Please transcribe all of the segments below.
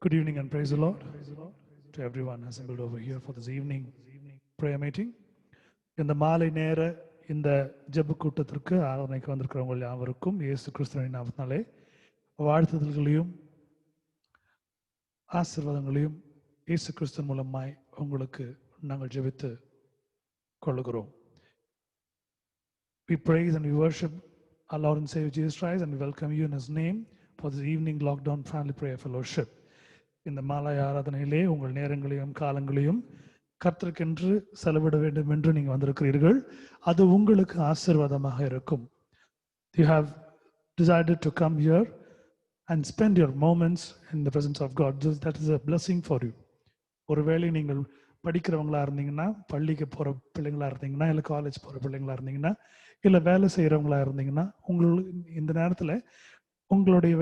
Good evening and praise the Lord to everyone assembled over here for this evening prayer meeting. இந்த மாலை நேர இந்த ஜெப கூட்டத்திற்கு ஆராதனைக்கு வந்திருக்கிறவங்க யாவருக்கும் இயேசு கிறிஸ்துவின் நாமத்தினாலே வாழ்த்துதல்களையும் ஆசீர்வாதங்களையும் இயேசு கிறிஸ்து மூலமாய் உங்களுக்கு நாங்கள் ஜெபித்து கொள்ளுகிறோம். We praise and we worship our Lord and Savior Jesus Christ and we welcome you in His name for this evening lockdown family prayer fellowship. இந்த மாலை ஆராதனையிலே உங்கள் நேரங்களையும் காலங்களையும் கர்த்தருக்கென்று செலவிட வேண்டும் என்று நீங்கள் வந்திருக்கிறீர்கள். அது உங்களுக்கு ஆசீர்வாதமாக இருக்கும். You have decided to come here and spend your moments in the presence of God. That is a blessing for you. ஒருவேளை நீங்கள் படிக்கிறவங்களா இருந்தீங்கன்னா, பள்ளிக்கு போகிற பிள்ளைங்களா இருந்தீங்கன்னா, இல்லை காலேஜ் போகிற பிள்ளைங்களா இருந்தீங்கன்னா, இல்லை வேலை செய்கிறவங்களா இருந்தீங்கன்னா, உங்களுக்கு இந்த நேரத்தில் உங்களுடைய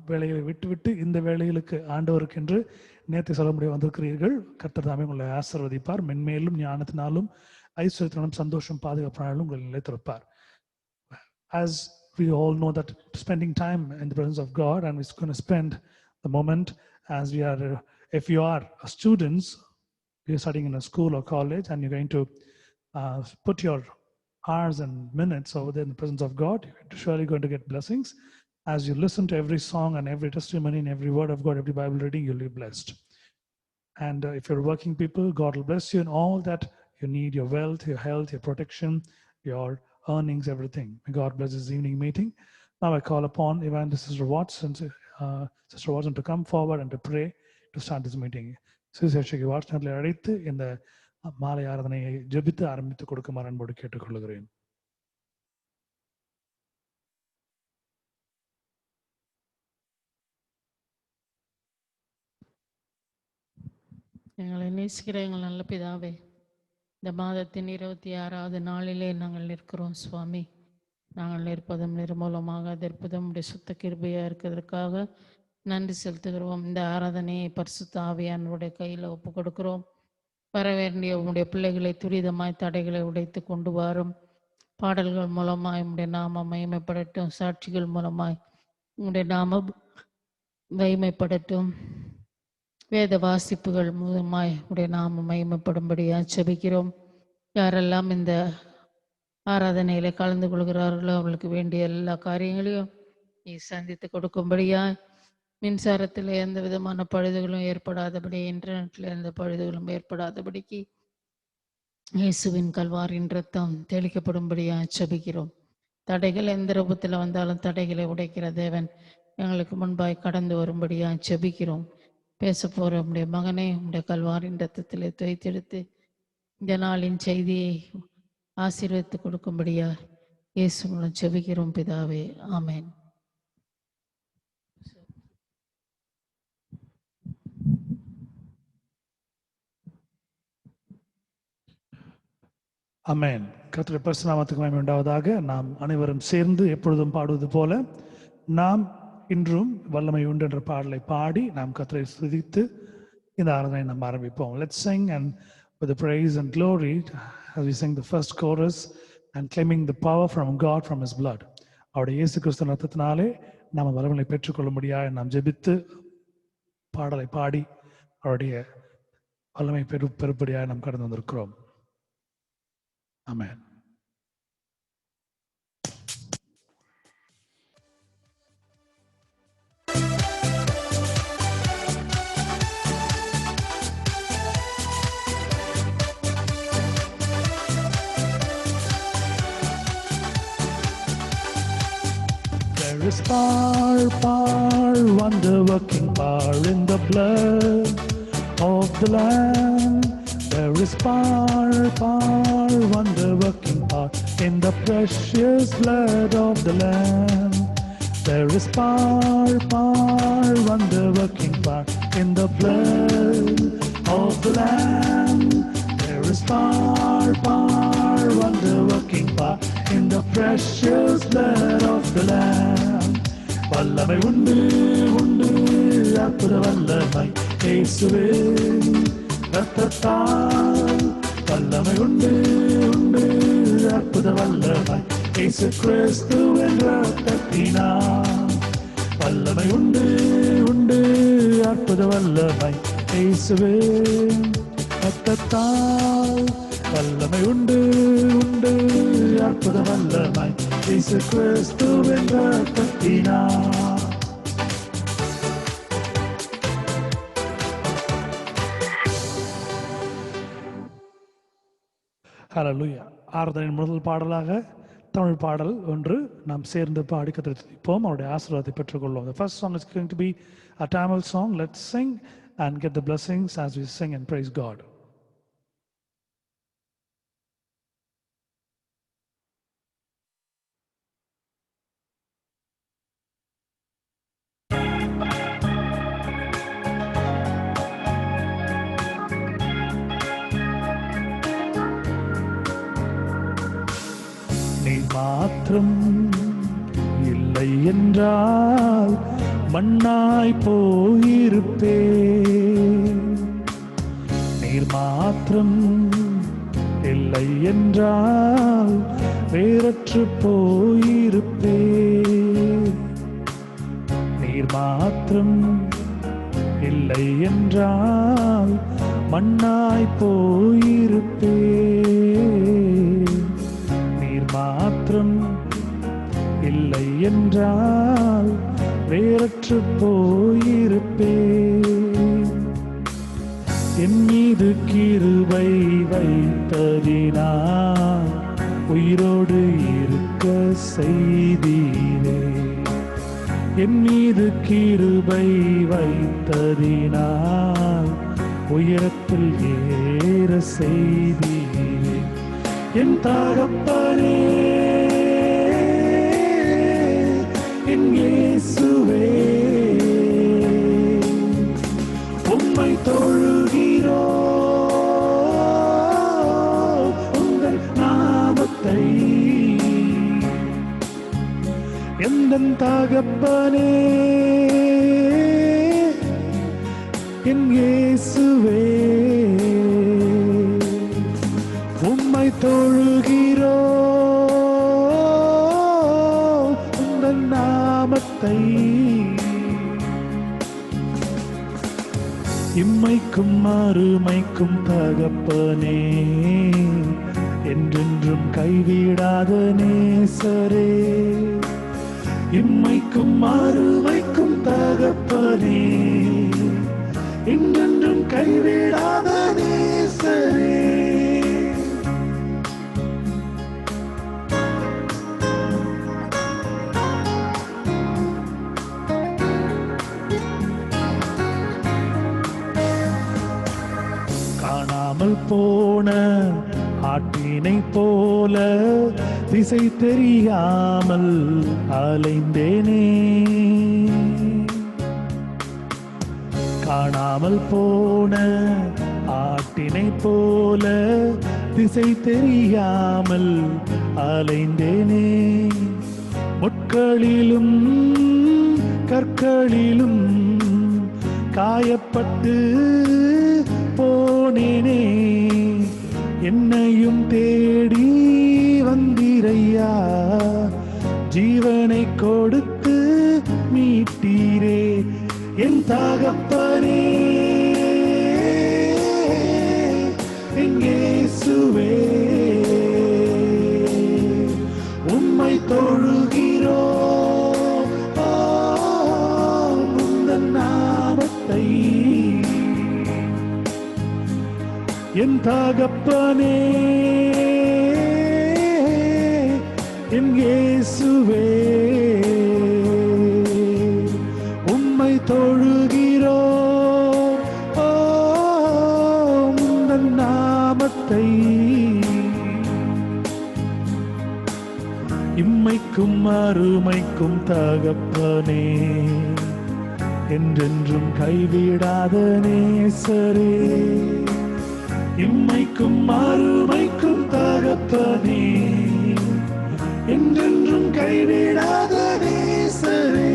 வேலைகளை விட்டுவிட்டு இந்த வேலைகளுக்கு ஆண்டவருக்கென்று நேர்த்தி சொல்ல முடிய வந்திருக்கிறீர்கள். கர்த்தர் தாமே உங்களை ஆசீர்வதிப்பார். மென்மேலும் ஞானத்தினாலும் ஐஸ்வர்யத்தினாலும் சந்தோஷம் பாதுகாப்பினாலும் உங்களை நிலைத்திருப்பார். As we all know that spending time in the presence of God, and we're going to spend the moment as we are, if you are students, you're studying in a school or college and you're going to put your hours and minutes over there in the presence of God, you're surely going to get blessings. As you listen to every song and every testimony and every word of God, every Bible reading, you'll be blessed. And if you're working people, God will bless you in all that you need, your wealth, your health, your protection, your earnings, everything. May God bless this evening meeting. Now I call upon Evangelist Sister Watson, Sister Watson to come forward and to pray to start this meeting. Sister Watson அழைத்து இந்த மாலை ஆராதனையை ஜெபித்து ஆரம்பித்து கொடுக்குமாறு அன்போடு கேட்டுக்கொள்கிறேன். எங்களை நேசிக்கிற எங்கள் நல்ல பிதாவே, இந்த மாதத்தின் 26வது நாளிலே நாங்கள் நிற்கிறோம் சுவாமி. நாங்கள் நிற்பதும் நிர்மூலமாக அற்புதம் உடைய சுத்த கிருபையாக இருக்கிறதுக்காக நன்றி செலுத்துகிறோம். இந்த ஆராதனையை பரிசுத்த ஆவியானவருடைய கையில் ஒப்பு கொடுக்கிறோம். வர வேண்டிய உங்களுடைய பிள்ளைகளை துரிதமாய் தடைகளை உடைத்து கொண்டு வரும். பாடல்கள் மூலமாய் உங்களுடைய நாமம் மகிமைப்படட்டும். சாட்சிகள் மூலமாய் உங்களுடைய நாமம் மகிமைப்படட்டும். வேத வாசிப்புகள் மூலமாய் உடைய நாமம் மகிமைப்படும்படியா ஜெபிக்கிறோம். யாரெல்லாம் இந்த ஆராதனையில கலந்து கொள்கிறார்களோ அவர்களுக்கு வேண்டிய எல்லா காரியங்களையும் நீ சந்தித்து கொடுக்கும்படியா, மின்சாரத்தில் எந்த விதமான பழுதுகளும் ஏற்படாதபடி, இன்டர்நெட்ல எந்த பழுதுகளும் ஏற்படாதபடிக்கு இயேசுவின் கல்வாரின் ரத்தம் தெளிக்கப்படும்படியா ஜெபிக்கிறோம். தடைகள் எந்த ரூபத்தில் வந்தாலும் தடைகளை உடைக்கிற தேவன் எங்களுக்கு முன்பாய் கடந்து வரும்படியா ஜெபிக்கிறோம். பேச போற உடைய மகனை உடைய கல்வாரின் ரத்தத்திலே துவைத்தெடுத்து இந்த நாளின் செய்தியை ஆசீர்வதித்து கொடுக்கும்படியா இயேசு மூலம் ஜெபிக்கிறோம் பிதாவே, ஆமென். ஆமென். கர்த்தருடைய பரிசுத்த நாமத்துக்கு மகிமை உண்டாவதாக. நாம் அனைவரும் சேர்ந்து எப்பொழுதும் பாடுவது போல நாம் இன்றும் வல்லமை உண்டு என்ற பாடலை பாடி நாம் கர்த்தரை ஸ்துதித்து இந்த ஆராதனை நாம் ஆரம்பிப்போம். Let's sing and with the praise and glory as we sing the first chorus and claiming the power from God from His blood. அவருடைய இயேசு கிறிஸ்து ரத்தத்தினாலே நாம் வல்லமையை பெற்றுக்கொள்ள முடியாது. நாம் ஜெபித்து பாடலை பாடி அவருடைய வல்லமை பெருப்படியாக நாம் கடந்து வந்திருக்கிறோம். ஆமென். There is power, wonder-working power in the blood of the Lamb. There is power, wonder-working power in the precious blood of the Lamb. There is power, wonder-working power in the blood of the Lamb. There is power, wonder-working power in the precious blood of the Lamb. வல்லமை உண்டு உண்டு அற்புத வல்லமை இயேசுவின் இரத்தத்தால். வல்லமை உண்டு உண்டு அற்புத வல்லமை இயேசு கிறிஸ்துவின் இரத்தத்தினால். வல்லமை உண்டு உண்டு அற்புத வல்லமை இயேசுவின் இரத்தத்தால். வல்லமை உண்டு உண்டு அற்புத வல்லமை இயேசு கிறிஸ்துவின் இரத்தத்தினால். ஹல்லேலூயா. ஆராதனையின் முதல் பாடலாக தமிழ் பாடல் ஒன்று நாம் சேர்ந்து பாடி கர்த்தரை துதிப்போம், அவருடைய ஆசீர்வாதத்தை பெற்றுக்கொள்வோம். The first song is going to be a Tamil song. Let's sing and get the blessings as we sing and praise God. நீ மாத்திரம் இல்லை என்றால் மண்ணாய் போயிருப்பே. நீர் மாத்திரம் இல்லை என்றால் வேறற்று போயிருப்பே. நீர் மாத்திரம் இல்லை என்றால் மண்ணாய் போயிருப்பே. மாத்திரம் இல்லை என்றால் வேறற்று போயிருப்பே. என் மீது கிருபை வைத்ததினால் உயிரோடு இருக்க செய்தீரே. என் மீது கிருபை வைத்ததினால் உயரத்தில் ஏற செய்தீரே. என் தகப்பனே என் இயேசுவே, உம்மை தொழுகிறோம் உங்கள் நாமத்தை. எந்தன் தகப்பனே என் இயேசுவே, உம்மை தொழுகிறோம் உங்கள் நாமத்தை. இம்மைக்கும் மறுமைக்கும் தகப்பனே, என்றென்றும் கைவிடாத நேசரே. இம்மைக்கும் மறுமைக்கும் தகப்பனே, என்றென்றும் கைவிடாத நேசரே. காணாமல் போன ஆட்டினை போல திசை தெரியாமல் அலைந்தேனே. காணாமல் போன ஆட்டினை போல திசை தெரியாமல் அலைந்தேனே. முட்களிலும் கற்களிலும் காயப்பட்டு போனேனே. என்னையும் தேடி வந்தீரையா, ஜீவனை கொடுத்து மீட்டீரே. என் தகப்பனே என் தகப்பனே, என் இயேசுவே, உம்மை தொழுகிறோம். உந்தன் நாமத்தை இம்மைக்கும் அருமைக்கும் தகப்பனே, என்றென்றும் கைவிடாத நேசரே. இம்மைக்கும் அருமைக்கும் தகப்பனே, என்றென்றும் கைவிடாத நேசரே.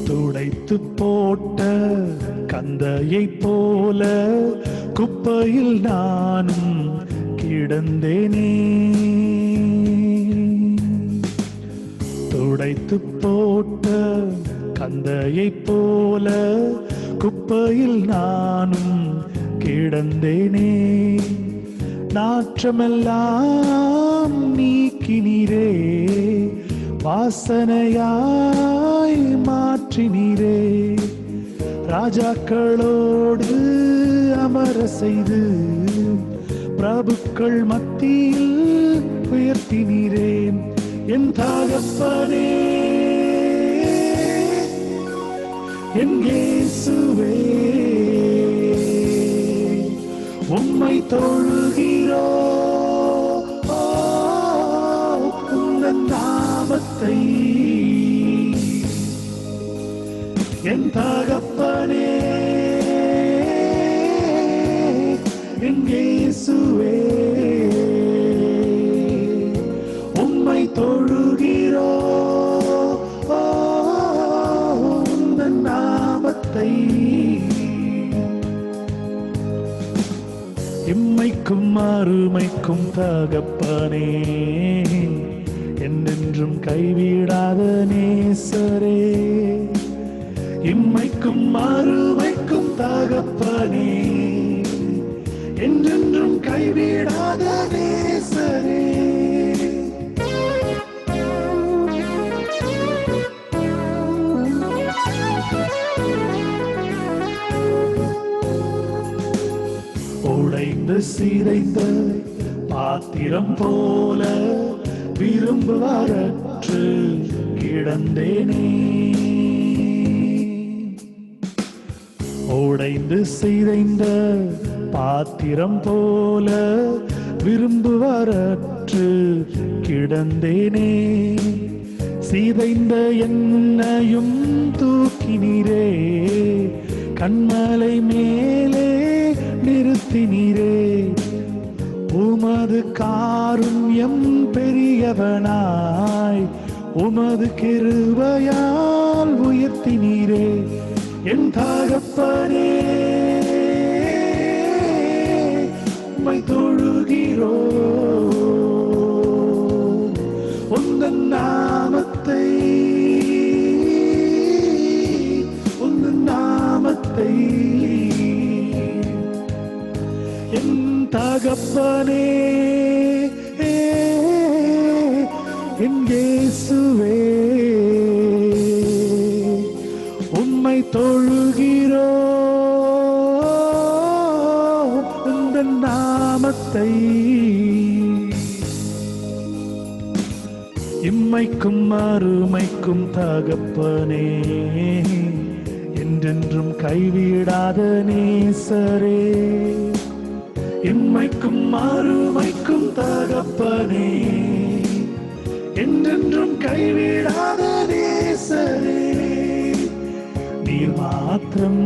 துடைத்து போட்ட கந்தையை போல குப்பையில் நானும் கிடந்தேனே. துடைத்து போட்ட கந்தையை போல குப்பையில் நானும் கிடந்தேனே. நாற்றமெல்லாம் நீக்கினீரே, வாசனையாய் மாற்றினீரே. ராஜாக்களோடு அமர செய்து பிரபுக்கள் மத்தியில் உயர்த்தினீரே. என் தகப்பனே, என் இயேசுவே, உம்மை தொழுகிறோம். உந்தன் நாமத்தை என் தகப்பனே, என் இயேசுவே, உம்மை தொழுகிறோம். உந்தன் நாமத்தை இம்மைக்கும் அருமைக்கும் தகப்பனே, என்றென்றும் கைவிடாத நேசரே. இம்மைக்கும் அருமைக்கும் தகப்பனே, என்றென்றும் கைவிடாத நேசரே. உடைந்து சிதைந்த பாத்திரம் போல விரும்புவரற்று கிடந்தேனே. உடைந்து சிதைந்த பாத்திரம் போல விரும்புவரற்று கிடந்தேனே. சிதைந்த என்னையும் தூக்கினீரே, கண்மலை மேலே நிறுத்தினீரே. உமது காருண்யம் பெரியவனாய் உமது கிருபையால் உயர்த்தினீரே. என் தகப்பனே, உம்மை தொழுகிறோம். உந்தன் நாமத்தை, உந்தன் நாமத்தை என் தகப்பனே, என் இயேசுவே, உம்மை தொழுகிறோம். உந்தன் நாமத்தை இம்மைக்கும் அருமைக்கும் தகப்பனே, என்றென்றும் கைவிடாத நேசரே. இம்மைக்கும் அருமைக்கும் தகப்பனே, என்றென்றும் கைவிடாத நேசரே. நீர் மாத்திரம்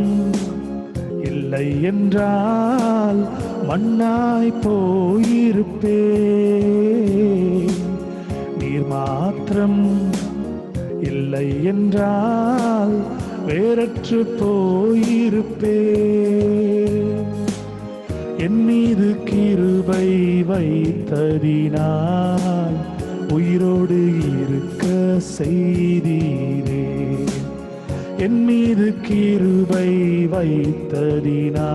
இல்லை என்றால் மண்ணாய் போயிருப்பேன். நீர் மாத்திரம் இல்லை என்றால் வேறற்று போயிருப்பேன். என் மீது கிருபை வைத்ததினால் உயிரோடு இருக்க செய்தீரே. என் மீது கிருபை வைத்ததினால்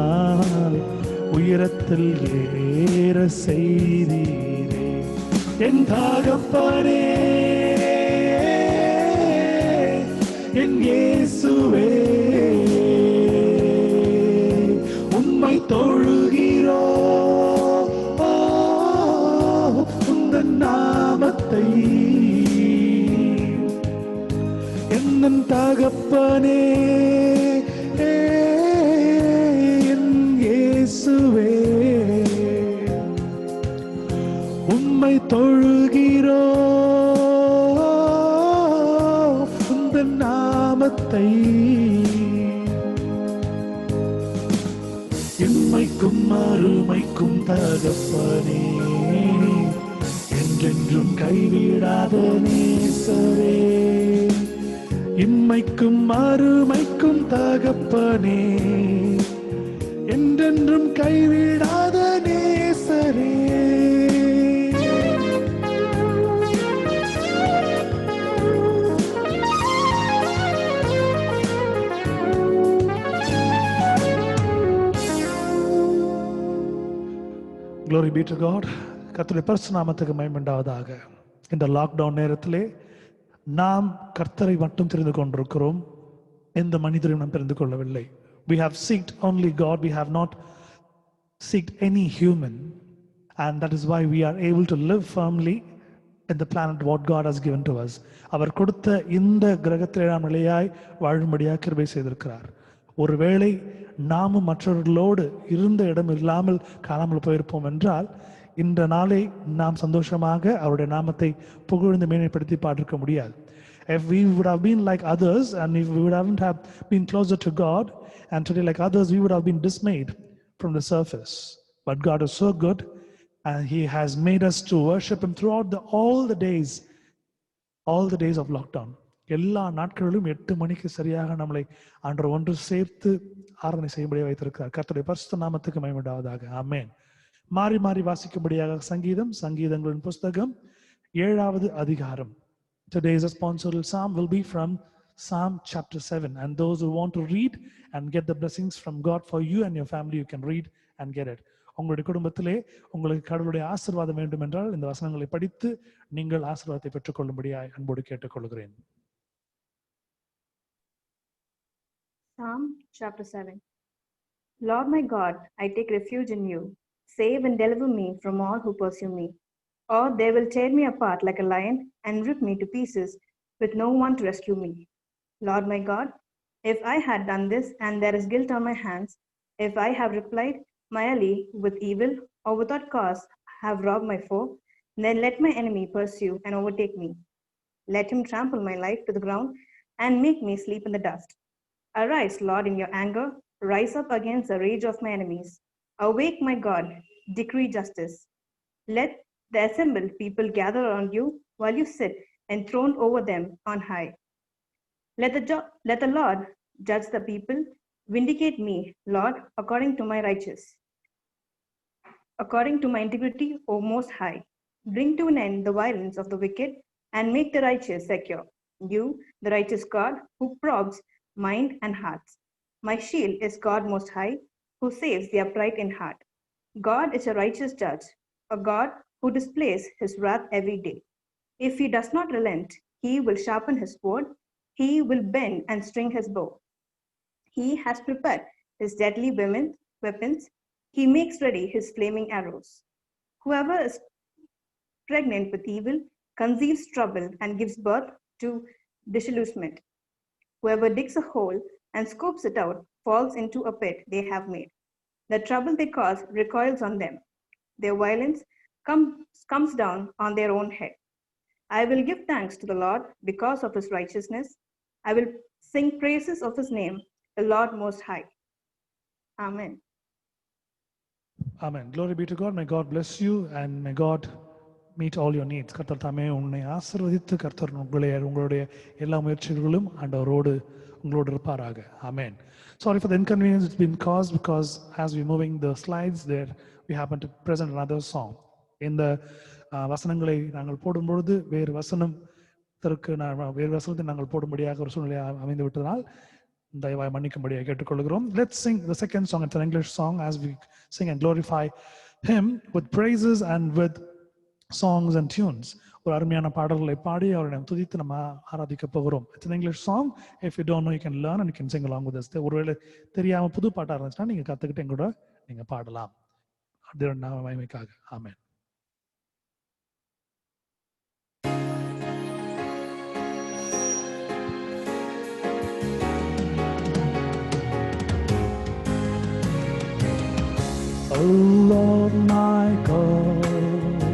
உயரத்தில் ஏற செய்தீரே. என் தகப்பனே, என் இயேசுவே, உம்மை தொழுகிறோம், உந்தன் நாமத்தை. என் தகப்பனே, என் இயேசுவே, உம்மை தொழுகிறோம், உந்தன் நாமத்தை. இம்மைக்கும் அருமைக்கும் தகப்பனே, என்றென்றும் கைவிடாத நேசரே. இம்மைக்கும் அருமைக்கும் தகப்பனே, என்றென்றும் கைவிடாத நேசரே. Glory be to God. கர்த்தருடைய பரிசுத்த நாமத்துக்கு மகிமை உண்டாவதாக. இந்த லாக்டவுன் நேரத்திலே நாம் கர்த்தரை மட்டும் தெரிந்து கொண்டிருக்கிறோம், எந்த மனிதரையும் நாம் தெரிந்து கொள்ளவில்லை. We have sought only God, we have not sought any human, and that is why we are able to live firmly in the planet what God has given to us. அவர் கொடுத்த இந்த கிரகத்திலே நாம் நிலையாய் வாழும்படியாக கிருபை செய்திருக்கிறார். ஒருவேளை நாமும் மற்றவர்களோடு இருந்த இடம் இல்லாமல் காணாமல் போயிருப்போம் என்றால், இந்த நாளை நாம் சந்தோஷமாக அவருடைய நாமத்தை புகழ்ந்து மேன்மைப்படுத்தி பாடிருக்க முடியாது. If we would have been like others, and if we would haven't have been closer to God, and today like others, we would have been dismayed from the surface. But God is so good, and He has made us to worship Him throughout all the days of lockdown. எல்லா நாட்களிலும் 8 மணிக்கு சரியாக நம்மளை ஆண்டவர் ஒன்று சேர்த்து ஆராதனை செய்யும்படியாக வைத்திருக்கிறார். கர்த்தருடைய பரிசுத்த நாமத்துக்கு மகிமை உண்டாவதாக. ஆமென். மாறி மாறி வாசிக்கும்படியாக சங்கீதங்களின் புஸ்தகம் 7வது அதிகாரம். Today's responsible psalm will be from Psalm chapter 7, and those who want to read and get the blessings from God for you and your family, you can read and get it. உங்களுடைய குடும்பத்திலே உங்களுக்கு கடவுளுடைய ஆசீர்வாதம் வேண்டும் என்றால் இந்த வசனங்களை படித்து நீங்கள் ஆசீர்வாதத்தை பெற்றுக்கொள்ளும்படியாக அன்போடு கேட்டுக்கொள்கிறேன். Psalm chapter 7. Lord my God, I take refuge in you. Save and deliver me from all who pursue me. Or they will tear me apart like a lion and rip me to pieces with no one to rescue me. Lord my God, if I had done this and there is guilt on my hands, if I have replied mightily with evil or without cause have robbed my foe, then let my enemy pursue and overtake me. Let him trample my life to the ground and make me sleep in the dust. Arise, Lord, in your anger. Rise up against the rage of my enemies. Awake, my God, decree justice. Let the assembled people gather around you while you sit enthroned over them on high. Let the Lord judge the people. Vindicate me, Lord, according to my integrity, O Most High. Bring to an end the violence of the wicked and make the righteous secure. You, the righteous God, who probes mind and hearts. My shield is God Most High, who saves the upright in heart. God is a righteous judge, a God who displays his wrath every day. If he does not relent, he will sharpen his sword, he will bend and string his bow. He has prepared his deadly weapons, he makes ready his flaming arrows. Whoever is pregnant with evil conceives trouble and gives birth to disillusionment. Whoever digs a hole and scoops it out falls into a pit they have made. The trouble they cause recoils on them. Their violence comes down on their own head. I will give thanks to the Lord because of his righteousness. I will sing praises of his name, the Lord Most High. Amen. Amen. Glory be to God. May God bless you and may God meet all your needs. கர்த்தர் தாமே உன்னை ஆசீர்வதித்து கர்த்தர் உங்களுடைய எல்லா முயற்சிகளிலும் ஆண்டவரோடு உங்களோடு இருப்பாராக. Amen. Sorry for the inconvenience it's been caused because as we're moving the slides there, we happen to present another song. இந்த வசனங்களை நாங்கள் போடும்பொழுது வேறு வசனம் கர்த்தருக்கு வேறு வசனத்தை நாங்கள் போடும்படியாக ஒரு சூழ்நிலை அமைந்து விட்டதனால் தயவாய் மன்னிக்கும்படியாக கேட்டுக்கொள்கிறோம். Let's sing the second song. It's an English song as we sing and glorify him with praises and with songs and tunes. ஒரு அருமையான பாடல்களை பாடி அவரை நாம் துதித்து நம்ம ஆராதிக்க போகிறோம். It's an English song. If you don't know, you can learn and you can sing along with us. ஒருவேளை தெரியாம புது பாட்டா இருந்துச்சுன்னா நீங்க கத்துக்கிட்டு எங்கூட நீங்க பாடலாம். தேவன் நாம மகிமைக்காக. ஆமென். Oh Lord my God,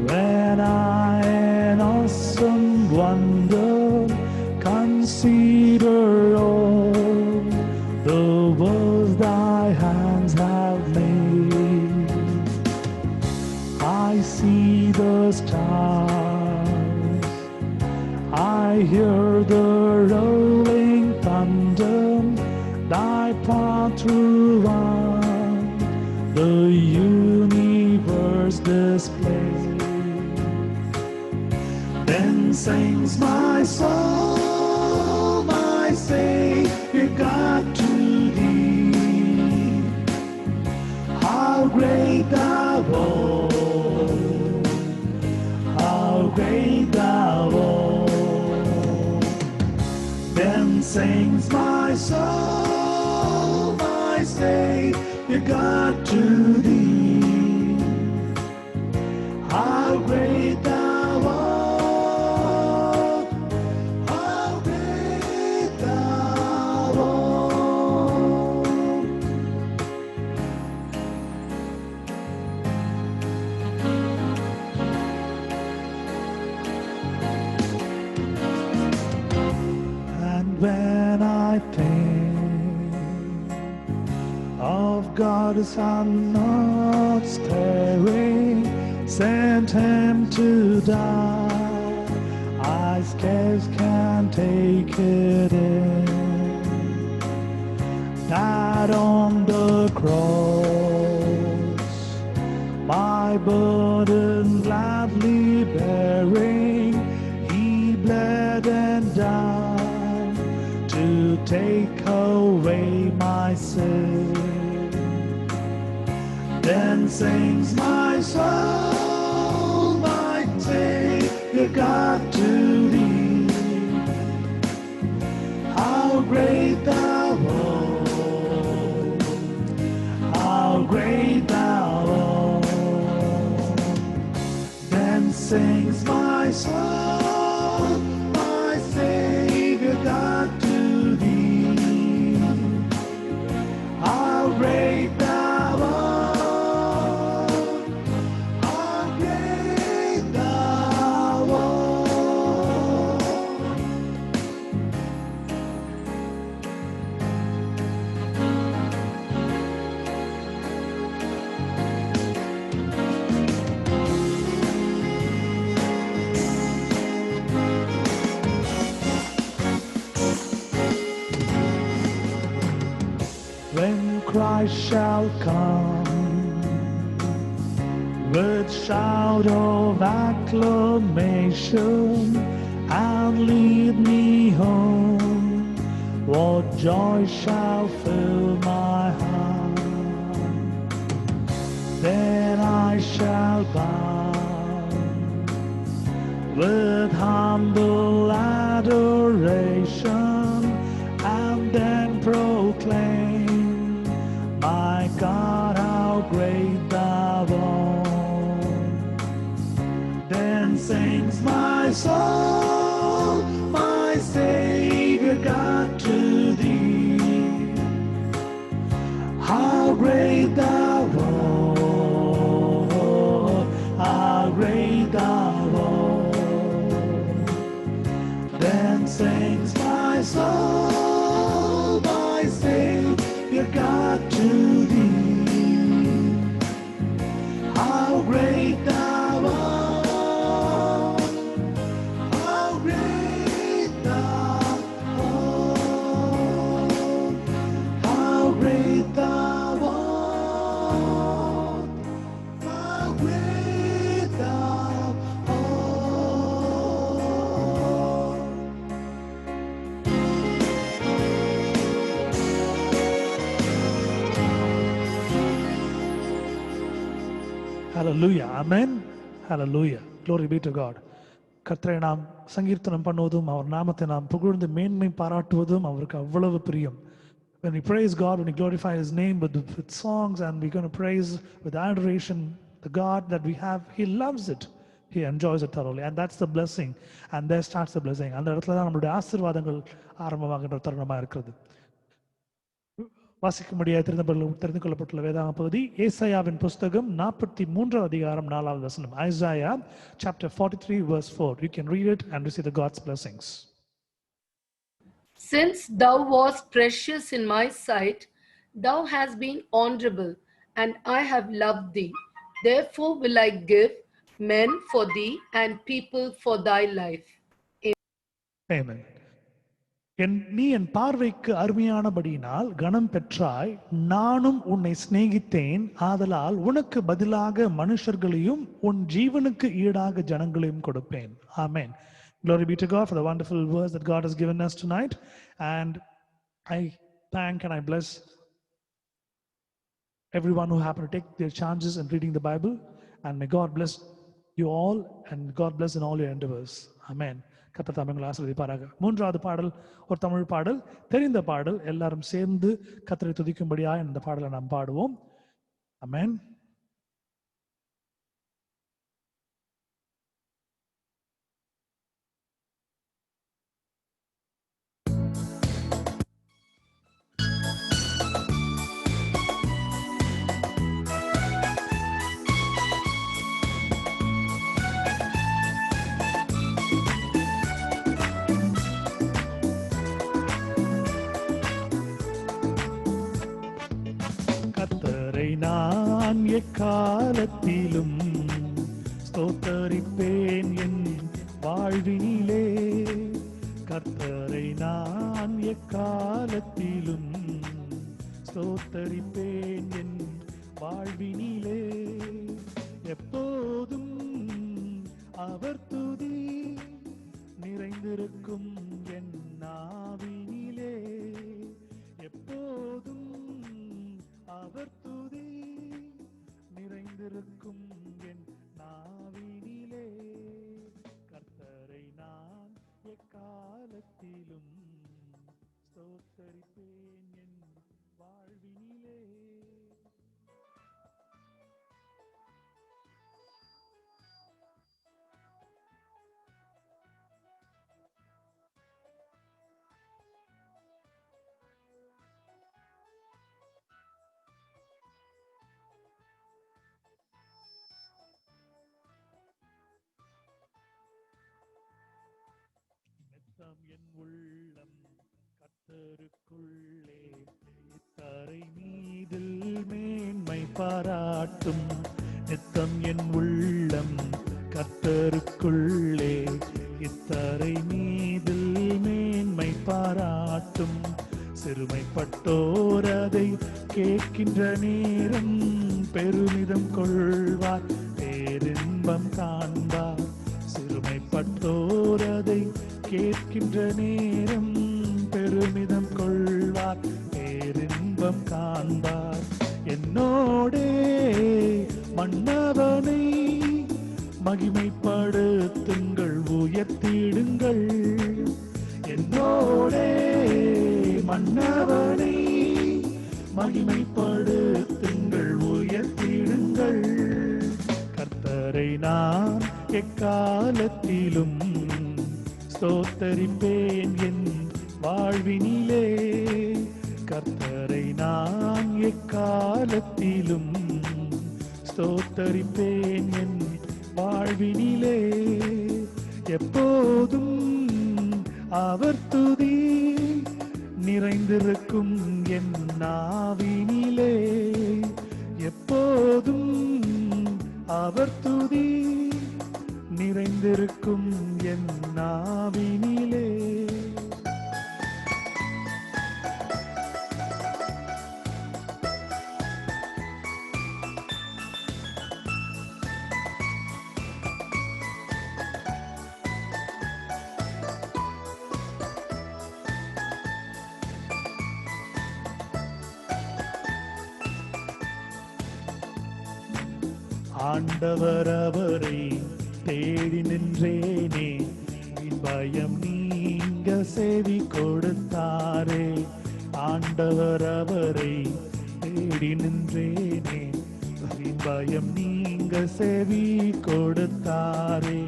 when I in awesome wonder consider all the worlds thy hands have made, I see the stars, I hear the rolling thunder, thy path through the universe display. Then sings my soul, my Savior God, to thee. How great thou art, how great thou art. Then sings my soul, my Savior God, to thee. How great thou art, how great thou art. And when I think of God the Son not staring, sent him to die, I scarce can take it in, died on the cross, my burden gladly bearing, he bled and died to take away my sin. Then sings my soul, my Savior God, to thee. How great thou art, how great thou art. Then sings my soul, my Savior God, to thee. How great thou art, how great thou art. When Christ shall come with shout of acclamation and lead me home, what joy shall fill my heart. Then I shall bow with humble adoration and then proclaim, my God, how great thou art. Then sings my soul, my Savior God, to thee. How great thou art, how great thou art. Then sings my soul, my Savior God, to thee. How great thou art, how great thou art, how great thou art, how great thou art. Hallelujah. Amen. Hallelujah. Glory be to God. கர்த்தரை நாம் சங்கீர்த்தனம் பண்ணுவதும் அவர் நாமத்தை நாம் புகழ்ந்து மேன்மை பாராட்டுவதும் அவருக்கு அவ்வளவு பிரியம். When we praise God, when we glorify His name with songs, and we're going to praise with adoration the God that we have, He loves it. He enjoys it thoroughly. And that's the blessing. And there starts the blessing. அந்த இடத்துல தான் நம்மளுடைய ஆசீர்வாதங்கள் ஆரம்பமாகின்ற தருணமாக இருக்கிறது. வாசிக்கும்படியாக தெரிந்து கொள்ளப்பட்டுள்ள வேதாகம பகுதி ஏசாயாவின் புஸ்தகம் 43 அதிகாரம் 4வது வசனம். Isaiah chapter 43 verse 4. You can read it and receive the God's blessings. Since thou wast precious in my sight, thou hast been honorable, and I have loved thee. Therefore will I give men for thee and people for thy life. Amen. நீ என் பார்வைக்கு அருமையானபடியினால் கனம் பெற்றாய், நானும் உன்னை சிநேகித்தேன், ஆதலால் உனக்கு பதிலாக மனுஷர்களையும் உன் ஜீவனுக்கு ஈடாக ஜனங்களையும் கொடுப்பேன். Amen. Glory be to God for the wonderful words that God has given us tonight. And I thank and I bless everyone who happened to take their chances in reading the Bible. And may God bless you all, and God bless in all your endeavors. Amen. கர்த்தர் தாமே உங்களை ஆசீர்வதிப்பாராக. 3வது பாடல் ஒரு தமிழ் பாடல், தெரிந்த பாடல். எல்லாரும் சேர்ந்து கர்த்தரை துதிக்கும்படியாக இந்த பாடலை நாம் பாடுவோம். ஆமென். நான் எக்காலத்திலும் ஸ்தோத்தரிப்பேன் என் வாழ்வினிலே. கர்த்தரை நான் எக்காலத்திலும் ஸ்தோத்தரிப்பேன் என் வாழ்வினிலே. எப்போதும் அவர் துதி நிறைந்திருக்கும் என் நாவினிலே. எப்போதும் அவர் துதி நிறைந்திருக்கும் என் நாவினிலே. கர்த்தரை நான் எக்காலத்திலும் ஸ்தோத்தரிப்பேன் என் வாழ்வினிலே. என் உள்ளம் கர்த்தருக்குள்ளே தரை மீதில் மேன்மை பாராட்டும். நித்தம் என் உள்ளம் கர்த்தருக்குள்ளே இத்தரை மீதில் மேன்மை பாராட்டும். சிறுமைப்பட்டோர் அதை கேட்கின்ற நேரம் பெருமிதம் கொள்வார், பேரின்பம் காண்பார். சிறுமைப்பட்டோர் அதை கேட்கின்ற நேரம் பெருமிதம் கொள்வார், பேரின்பம் காண்பார். என்னோடே மன்னவனை மகிமைப்படுத்துங்கள், உயர்த்திடுங்கள். என்னோடே மன்னவனை மகிமைப்படுத்துங்கள், உயர்த்திடுங்கள். கர்த்தரை நான் எக்காலத்திலும் ஸ்தோத்தரிப்பேன் என் வாழ்வினிலே. கர்த்தரை நான் எக்காலத்திலும் ஸ்தோத்தரிப்பேன் என் வாழ்வினிலே. எப்போதும் அவர் துதி நிறைந்திருக்கும் என் நாவினிலே. எப்போதும் அவர் துதி நிறைந்திருக்கும் என் நாவினிலே. ஆண்டவர் அவரை தேடி நின்றேனே, என் பயம் நீங்க செவி கொடுத்தாரே. ஆண்டவர் அவரை தேடி நின்றேனே, என் பயம் நீங்க செவி கொடுத்தாரே.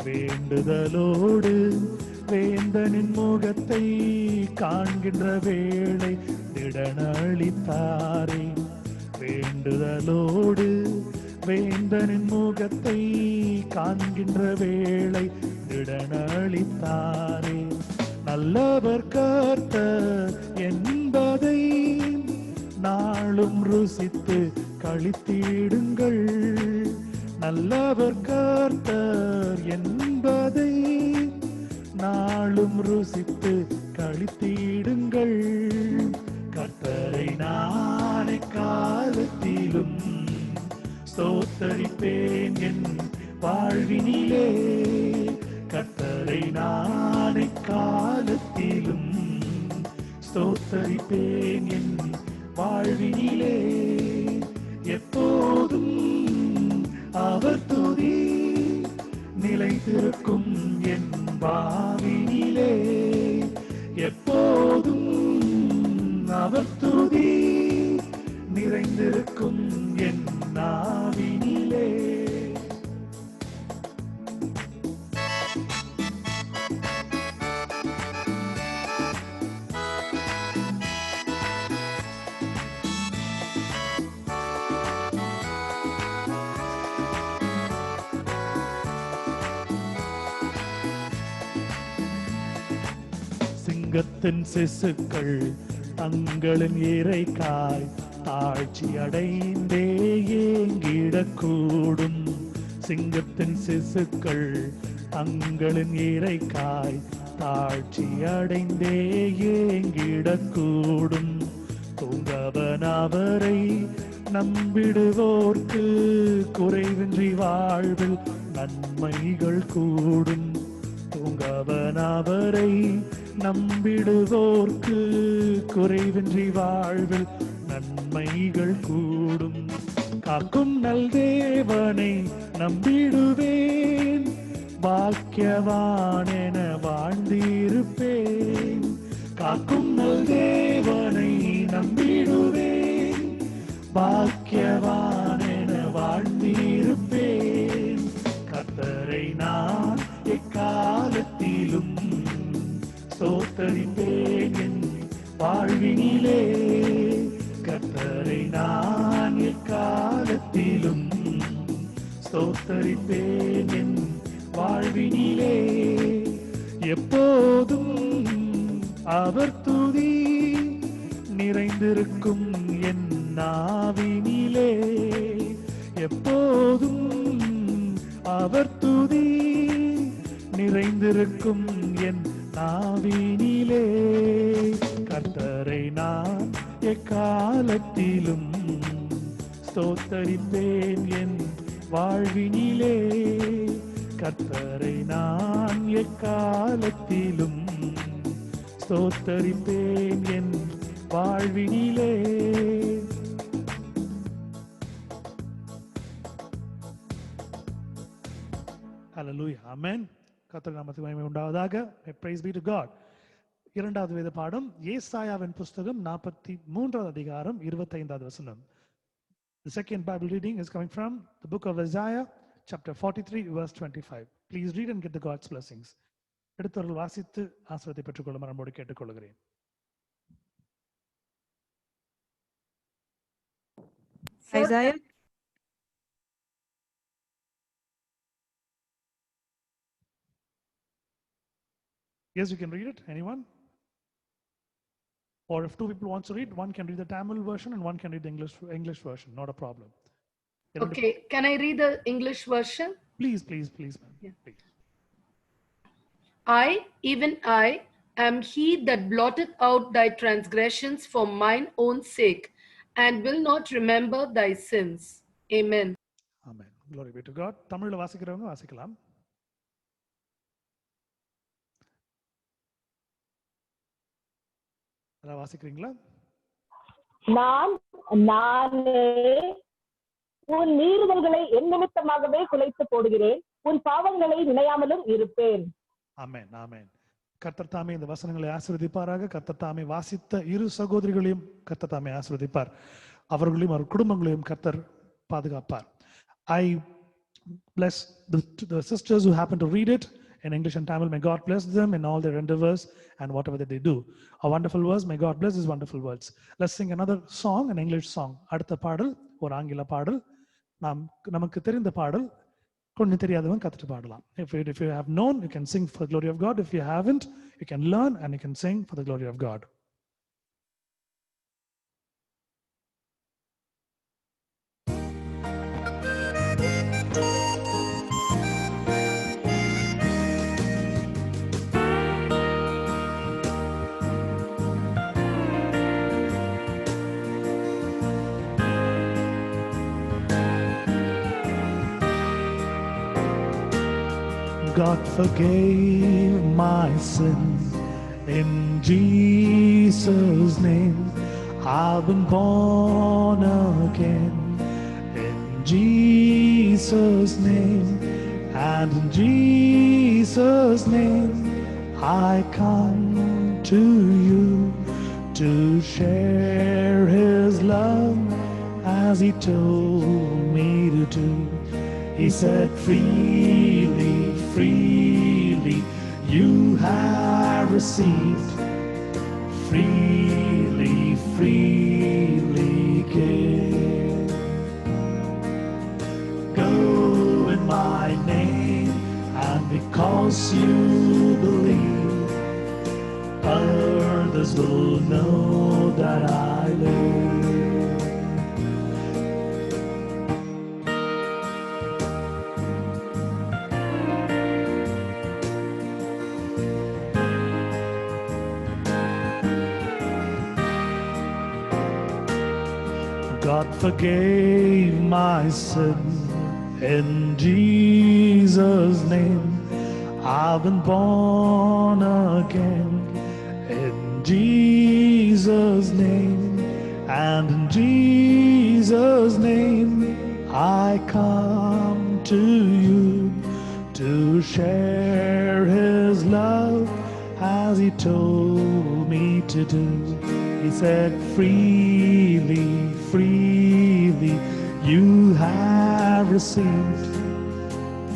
வேண்டுதலோடு வேந்தனின் முகத்தை காண்கின்ற வேளை திடனளித்தாரே. வேண்டுதலோடு வேந்தனின் முகத்தை காண்கின்ற வேளை திடனளித்தாரே. நல்லவர் கர்த்தர் என்பதை நாளும் ருசித்து களித்திடுங்கள். நல்லவர் கர்த்தர் என்பதை நாளும் ருசித்து களித்திடுங்கள். கர்த்தரை நானே காலத்திலும் ஸ்தோத்தரிப்பேன் என் வாழ்வினிலே. கர்த்தரை நானே காலத்திலும் ஸ்தோத்தரிப்பேன் என் வாழ்வினிலே. எப்போதும் அவர் துதி நிலைத்திருக்கும் என் பாவினிலே. எப்போதும் அவர் துதி நிறைந்திருக்கும் என் நாவினிலே. சிங்கத்தின் சிசுக்கள் தங்களின் இறைக்காய் தாழ்ச்சி அடைந்தே ஏங்கிடக்கூடும். சிங்கத்தின் சிசுக்கள் தங்களின் இறைக்காய் தாழ்ச்சி அடைந்தே ஏங்கிடக்கூடும். தூங்கவன் அவரை நம்பிடுவோர்க்கு குறைவின்றி வாழ்வில் நன்மைகள் கூடும். தூங்கவன் அவரை நம்பிடுவோர்க்கு குறைவின்றி வாழ்வில் நன்மைகள் கூடும். காக்கும் நல் தேவனை நம்பிடுவேன், பாக்கியவான் என வாழ்ந்திருப்பேன். காக்கும் நல் தேவனை நம்பிடுவேன், பாக்கியவான் என வாழ்ந்திருப்பேன். கர்த்தரை நான் எக்காலத்திலும் ஸ்தோத்தரிப்பேன் என் வாழ்வினிலே. கர்த்தரை நான் எக்காலத்திலும் ஸ்தோத்தரிப்பேன் என் வாழ்வினிலே. எப்போதும் அவர் துதி நிறைந்திருக்கும் என் நாவினிலே. எப்போதும் அவர் துதி நிறைந்திருக்கும் என் நாவினிலே. கர்த்தரை நான் எக்காலத்திலும் ஸ்தோத்தரிப்பேன் என் வாழ்வினிலே. கர்த்தரை நான் எக்காலத்திலும் ஸ்தோத்தரிப்பேன் என் வாழ்வினிலே. Hallelujah. Amen. கர்த்தர் நாமத்துக்கு மகிமை உண்டாவதாக. Praise be to God. இரண்டாவது வேத பாடம் ஏசாயாவின் புஸ்தகம் 43வது அதிகாரம் 25வது வசனம். The second Bible reading is coming from the book of Isaiah chapter 43 verse 25. Please read and get the God's blessings. எடுத்தவர்கள் வாசித்து ஆசீர்வாதத்தை பெற்றுக்கொள்ள மனமோடு கேட்டுக்கொள்கிறேன். Isaiah Yes, you can read it. Anyone? Or if two people want to read, one can read the Tamil version and one can read the English version. Not a problem. Okay, can I read the English version? Please, ma'am. Yeah. Please. I, even I, am he that blotted out thy transgressions for mine own sake, and will not remember thy sins. Amen. Amen. Glory be to God. தமிழ்ல வாசிக்கிறவங்க வாசிக்கலாம். வாசிக்கிறீங்களா? நானே உன் மீறுதல்களை என் நிமித்தமாகவே குலைத்து போடுகிறேன், உன் பாவங்களை நினையாமலும் இருப்பேன். ஆமென், ஆமென். கர்த்தர் தாமே இந்த வசனங்களை ஆசீர்வதிப்பாராக. கர்த்தர் தாமே வாசித்த இரு சகோதரிகளையும் கர்த்தர் தாமே ஆசீர்வதிப்பார். அவர்களையும் அவர் குடும்பங்களையும் கர்த்தர் பாதுகாப்பார். I bless the sisters who happen to read it in English and Tamil. May God bless them in all their endeavors and whatever that they do. A wonderful verse. May God bless these wonderful words. Let's sing another song, an English song. அடுத்த பாடல் ஒரு ஆங்கில பாடல். நமக்கு தெரிந்த பாடல், கொஞ்சம் தெரியாதவன் கத்துட்டு பாடலாம். If you have known, you can sing for the glory of God. If you haven't, you can learn and you can sing for the glory of God. God forgave my sins in Jesus' name. I've been born again in Jesus' name. And in Jesus' name I come to you to share His love as He told me to do. He said, freely, freely you have received, freely, freely give. Go in my name, and because you believe, others will know that I live. God forgave my sin in Jesus' name. I've been born again in Jesus' name. And in Jesus' name I come to you to share His love as He told me to do. He said, freely, freely you have received,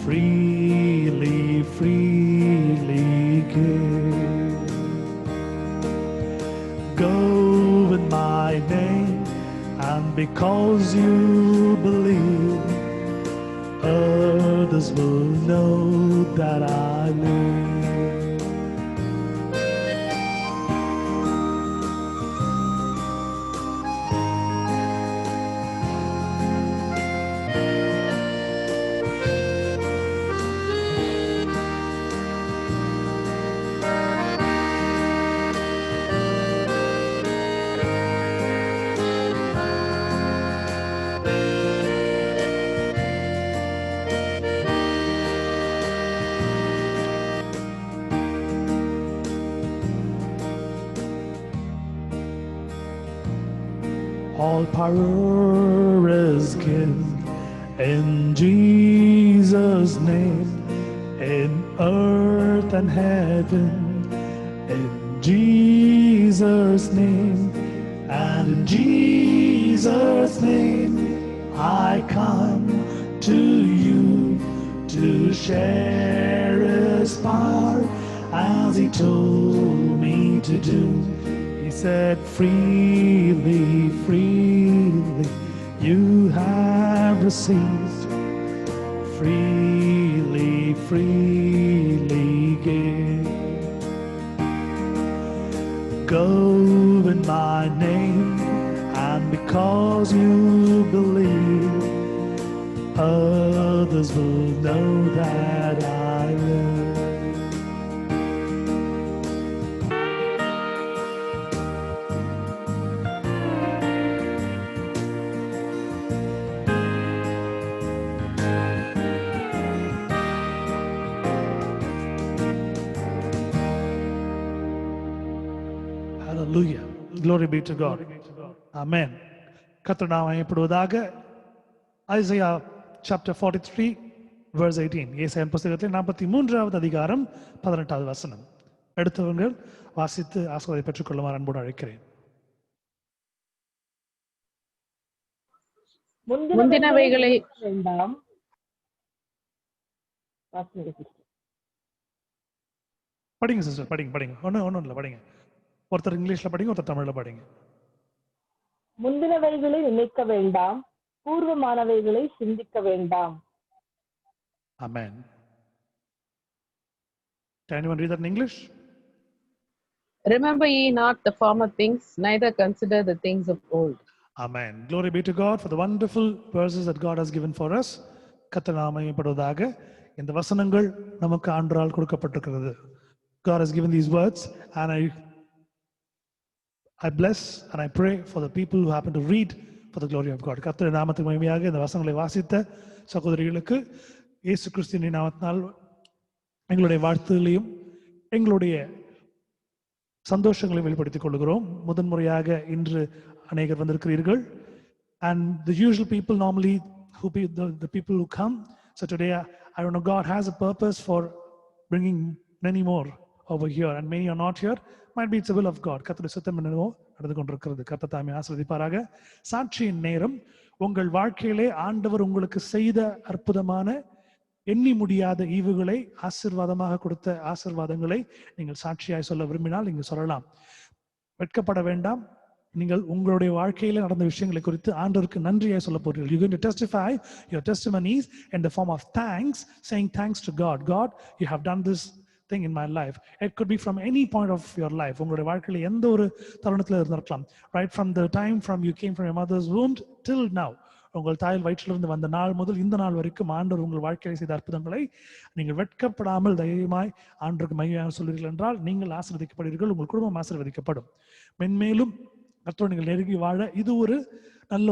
freely, freely give. Go in my name, and because you believe, others will know that I live. All power is given in Jesus' name, in earth and heaven, in Jesus' name. And in Jesus' name I come to you to share His power as He told me to do. He said, freely, freely you have received, freely, freely give. Go in my name, and because you believe, others will know that I live. Hallelujah. Glory be to God. Amen. கர்த்தர் நாமம் மகிமைப்படுவதாக. Isaiah chapter 43 verse 18. ஏசாயா புத்தகத்தில் 43வது அதிகாரம் 18வது வசனம். எடுத்தவர்கள் வாசித்து ஆசீர்வாதத்தை பெற்றுக்கொள்ளுமாறு அன்போடு அழைக்கிறேன். முந்தினவைகளை வேண்டாம். படிங்க சிஸ்டர், படிங்க. ஒன்றும் இல்லை, படிங்க. ஒருத்தர் இங்கிலீஷ்ல படிங்க, ஒருத்தர் தமிழ்ல படிங்க. முந்தினவைகளை நினைக்க வேண்டாம், பூர்வமானவைகளை சிந்திக்க வேண்டாம். Amen. Can anyone read that in English? Remember ye not the former things, neither consider the things of old. Amen. Glory be to God for the wonderful verses that God has given for us. கர்த்தர் நாமம் மகிமைப்படுவதாக. இந்த வசனங்கள் நமக்கு ஆண்டவரால் கொடுக்கப்பட்டிருக்கிறது. God has given these words and I bless and I pray for the people who happen to read for the glory of God. கர்த்தர் நாமத்துக்கு மகிமையாக இந்த வசனங்களை வாசித்த சகோதரிகளுக்கு இயேசு கிறிஸ்துவின் நாமத்தினால் எங்களுடைய வாழ்த்துகளையும் எங்களுடைய சந்தோஷங்களை வெளிப்படுத்திக் கொள்கிறோம். முதன்முறையாக இன்று அநேகர் வந்திருக்கிறீர்கள். And the usual people normally the people who come. So today I don't know, God has a purpose for bringing many more over here and many are not here. Might be it's the will of God. கர்த்தருடைய சித்தம் என்னவோ நடந்து கொண்டிருக்கிறது. கர்த்தர் தாமே ஆசீர்வதிப்பாராக. சாட்சியின் நேரம். உங்கள் வாழ்க்கையிலே ஆண்டவர் உங்களுக்கு செய்த அற்புதமான எண்ணி முடியாத ஈவுகளை ஆசீர்வாதமாக கொடுத்த ஆசீர்வாதங்களை நீங்கள் சாட்சியாய் சொல்ல விரும்பினால் நீங்கள் சொல்லலாம். வெட்கப்பட வேண்டாம். நீங்கள் உங்களுடைய வாழ்க்கையில நடந்த விஷயங்களை குறித்து ஆண்டவருக்கு நன்றியாய் சொல்ல போறீர்கள். You're going to testify your testimonies in the form of thanks, saying thanks to God. God, you have done this thing in my life. It could be from any point of your life. உங்களுடைய வாழ்க்கையில எந்த ஒரு தருணத்துல இருந்திருக்கலாம். Right from the time you came from your mother's womb till now. உங்கள் தாயில் வயிற்றிலிருந்து வந்த நாள் முதல் இந்த நாள் வரைக்கும் ஆண்டவர் உங்கள் வாழ்க்கையில் செய்த அற்புதங்களை நீங்கள் வெட்கப்படாமல் தைரியமாய் ஆண்டவருக்கு மகிமையாக சொல்வீர்கள் என்றால் நீங்கள் ஆசீர்வதிக்கப்படுவீர்கள், உங்கள் குடும்பம் ஆசீர்வதிக்கப்படும். மென்மேலும் கர்த்தரோடு நீங்கள் நெருங்கி வாழ இது ஒரு நல்ல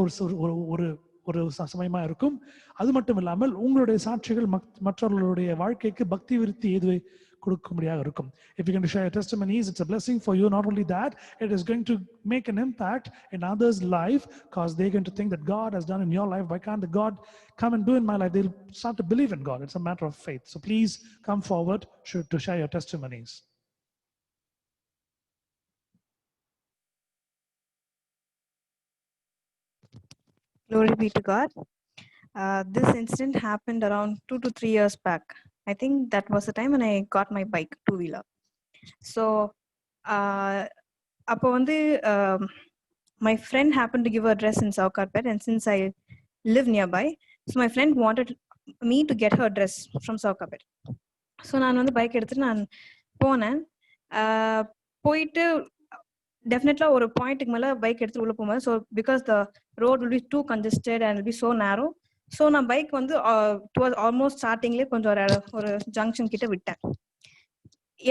ஒரு சமயமா இருக்கும். அது மட்டும் இல்லாமல் உங்களுடைய சாட்சிகள் மற்றவர்களுடைய வாழ்க்கைக்கு பக்தி விருத்தி ஏதுவை கொடுக்கும்படியாக இருக்கும். If you can share your testimonies, it's a blessing for you. Not only that, it is going to make an impact in others' life because they're going to think that God has done in your life. Why can't the God come and do in my life? They'll start to believe in God. It's a matter of faith. So please come forward to share your testimonies. Glory be to God. This incident happened around 2 to 3 years back. I think that was the time when I got my bike, two-wheeler. So, my friend happened to give her address in South Carpet, and since I live nearby, so my friend wanted me to get her address from South Carpet. So, நான் bike எடுத்துட்டு நான் போனேன். போயிட்டு definitely ஒரு பாயிண்ட்டுக்கு மேல bike எடுத்து உள்ள போகும்போது, so because the road will be too congested and will be so narrow, so நான் பைக் towards almost startingலயே கொஞ்சம் ஒரு ஜங்ஷன் கிட்ட விட்டேன்.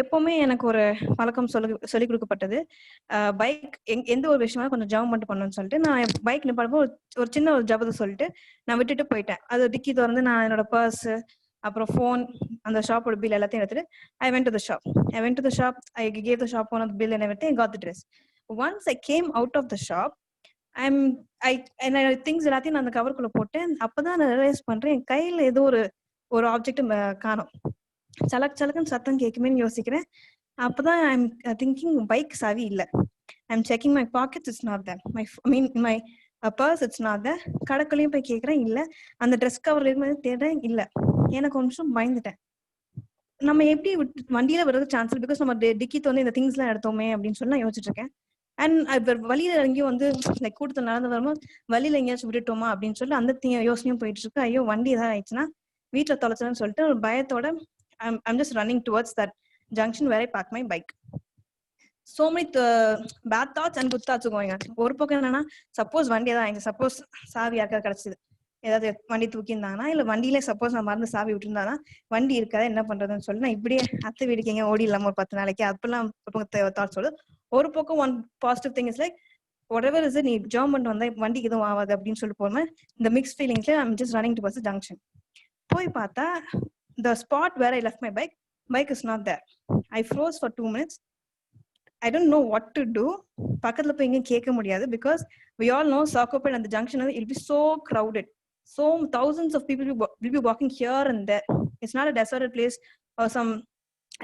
எப்பவுமே எனக்கு ஒரு பழக்கம் சொல்லி கொடுக்கப்பட்டது, பைக் எந்த ஒரு விஷயமா கொஞ்சம் ஜபம் பண்ணிட்டு பண்ணணும்னு சொல்லிட்டு நான் பைக் நிப்பாடும்போது ஒரு சின்ன ஒரு ஜபத்தை சொல்லிட்டு நான் விட்டுட்டு போயிட்டேன். அது டிக்கி திறந்து நான் என்னோட பர்ஸ் அப்புறம் ஃபோன் அந்த ஷாப்போட பில் எல்லாத்தையும் எடுத்துட்டு I went to the shop. I gave the shop owner the bill and everything. I got the dress. Once I came out of the shop, things எல்லாத்தையும் நான் அந்த கவருக்குள்ள போட்டேன். அப்பதான் நான் ரியலைஸ் பண்றேன் என் கையில ஏதோ ஒரு ஆப்ஜெக்ட் காணோம். சலக்குன்னு சத்தம் கேட்குமேன்னு யோசிக்கிறேன். அப்பதான் I'm thinking பைக் சாவி இல்ல. I'm checking my pockets, it's not there. My purse, it's not there. கடைக்குள்ளேயும் போய் கேட்கிறேன், இல்ல. அந்த ட்ரெஸ் கவர்ல இருந்து தேடுறேன், இல்ல. எனக்கு ஒரு நிமிஷம் பயந்துட்டேன். நம்ம எப்படி வண்டியில வர்றது சான்ஸ், பிகாஸ் நம்ம டிக்கி இந்த திங்ஸ் எல்லாம் எடுத்தோமே அப்படின்னு சொல்லி நான் யோசிச்சுட்டு இருக்கேன். அண்ட் வழியில எங்கேயும் லைக் கூட்டத்தில் நடந்து வரும்போது வழியில எங்கேயாச்சும் விட்டுட்டோமா அப்படின்னு சொல்லி அந்த யோசனையும் போயிட்டு இருக்கு. ஐயோ வண்டி ஏதாவது ஆயிடுச்சுன்னா வீட்டுல தொலைச்சதுன்னு சொல்லிட்டு ஒரு பயத்தோட I'm just running towards that junction where I park my bike. So many bad thoughts and good thoughts going on. ஒரு பக்கம் என்னன்னா, சப்போஸ் வண்டி ஏதாவது ஆயிடுச்சு, சப்போஸ் சாவி யாருக்காவது கிடைச்சது, ஏதாவது வண்டி தூக்கி இருந்தாங்கன்னா, இல்ல வண்டியில சப்போஸ் நான் மறந்து சாவி விட்டுருந்தானா வண்டி இருக்காது, என்ன பண்றதுன்னு சொல்லி நான் இப்படியே அத்தை வீடுக்கு எங்க ஓடி இல்லாம ஒரு 10 நாளைக்கு அப்பெல்லாம் தாட்ஸ் சொல்லுது. ஒரு பக்கம் one positive thing is like whatever is it, நீ ஜாம் பண்ணிட்டு வந்தா வண்டிக்கு எதுவும் ஆகாது அப்படின்னு சொல்லி போறேன். இந்த mix ஃபீலிங்ஸ்ல I'm just running towards the junction. போய் பார்த்தா the spot where I left my bike is not there. I froze for 2 minutes. I don't know what to do. பக்கத்துல போய் எங்கேயும் கேட்க முடியாது, because we all know Sakopet and the junction it will be so crowded. So thousands of people will be walking here and there. It's not a deserted place or some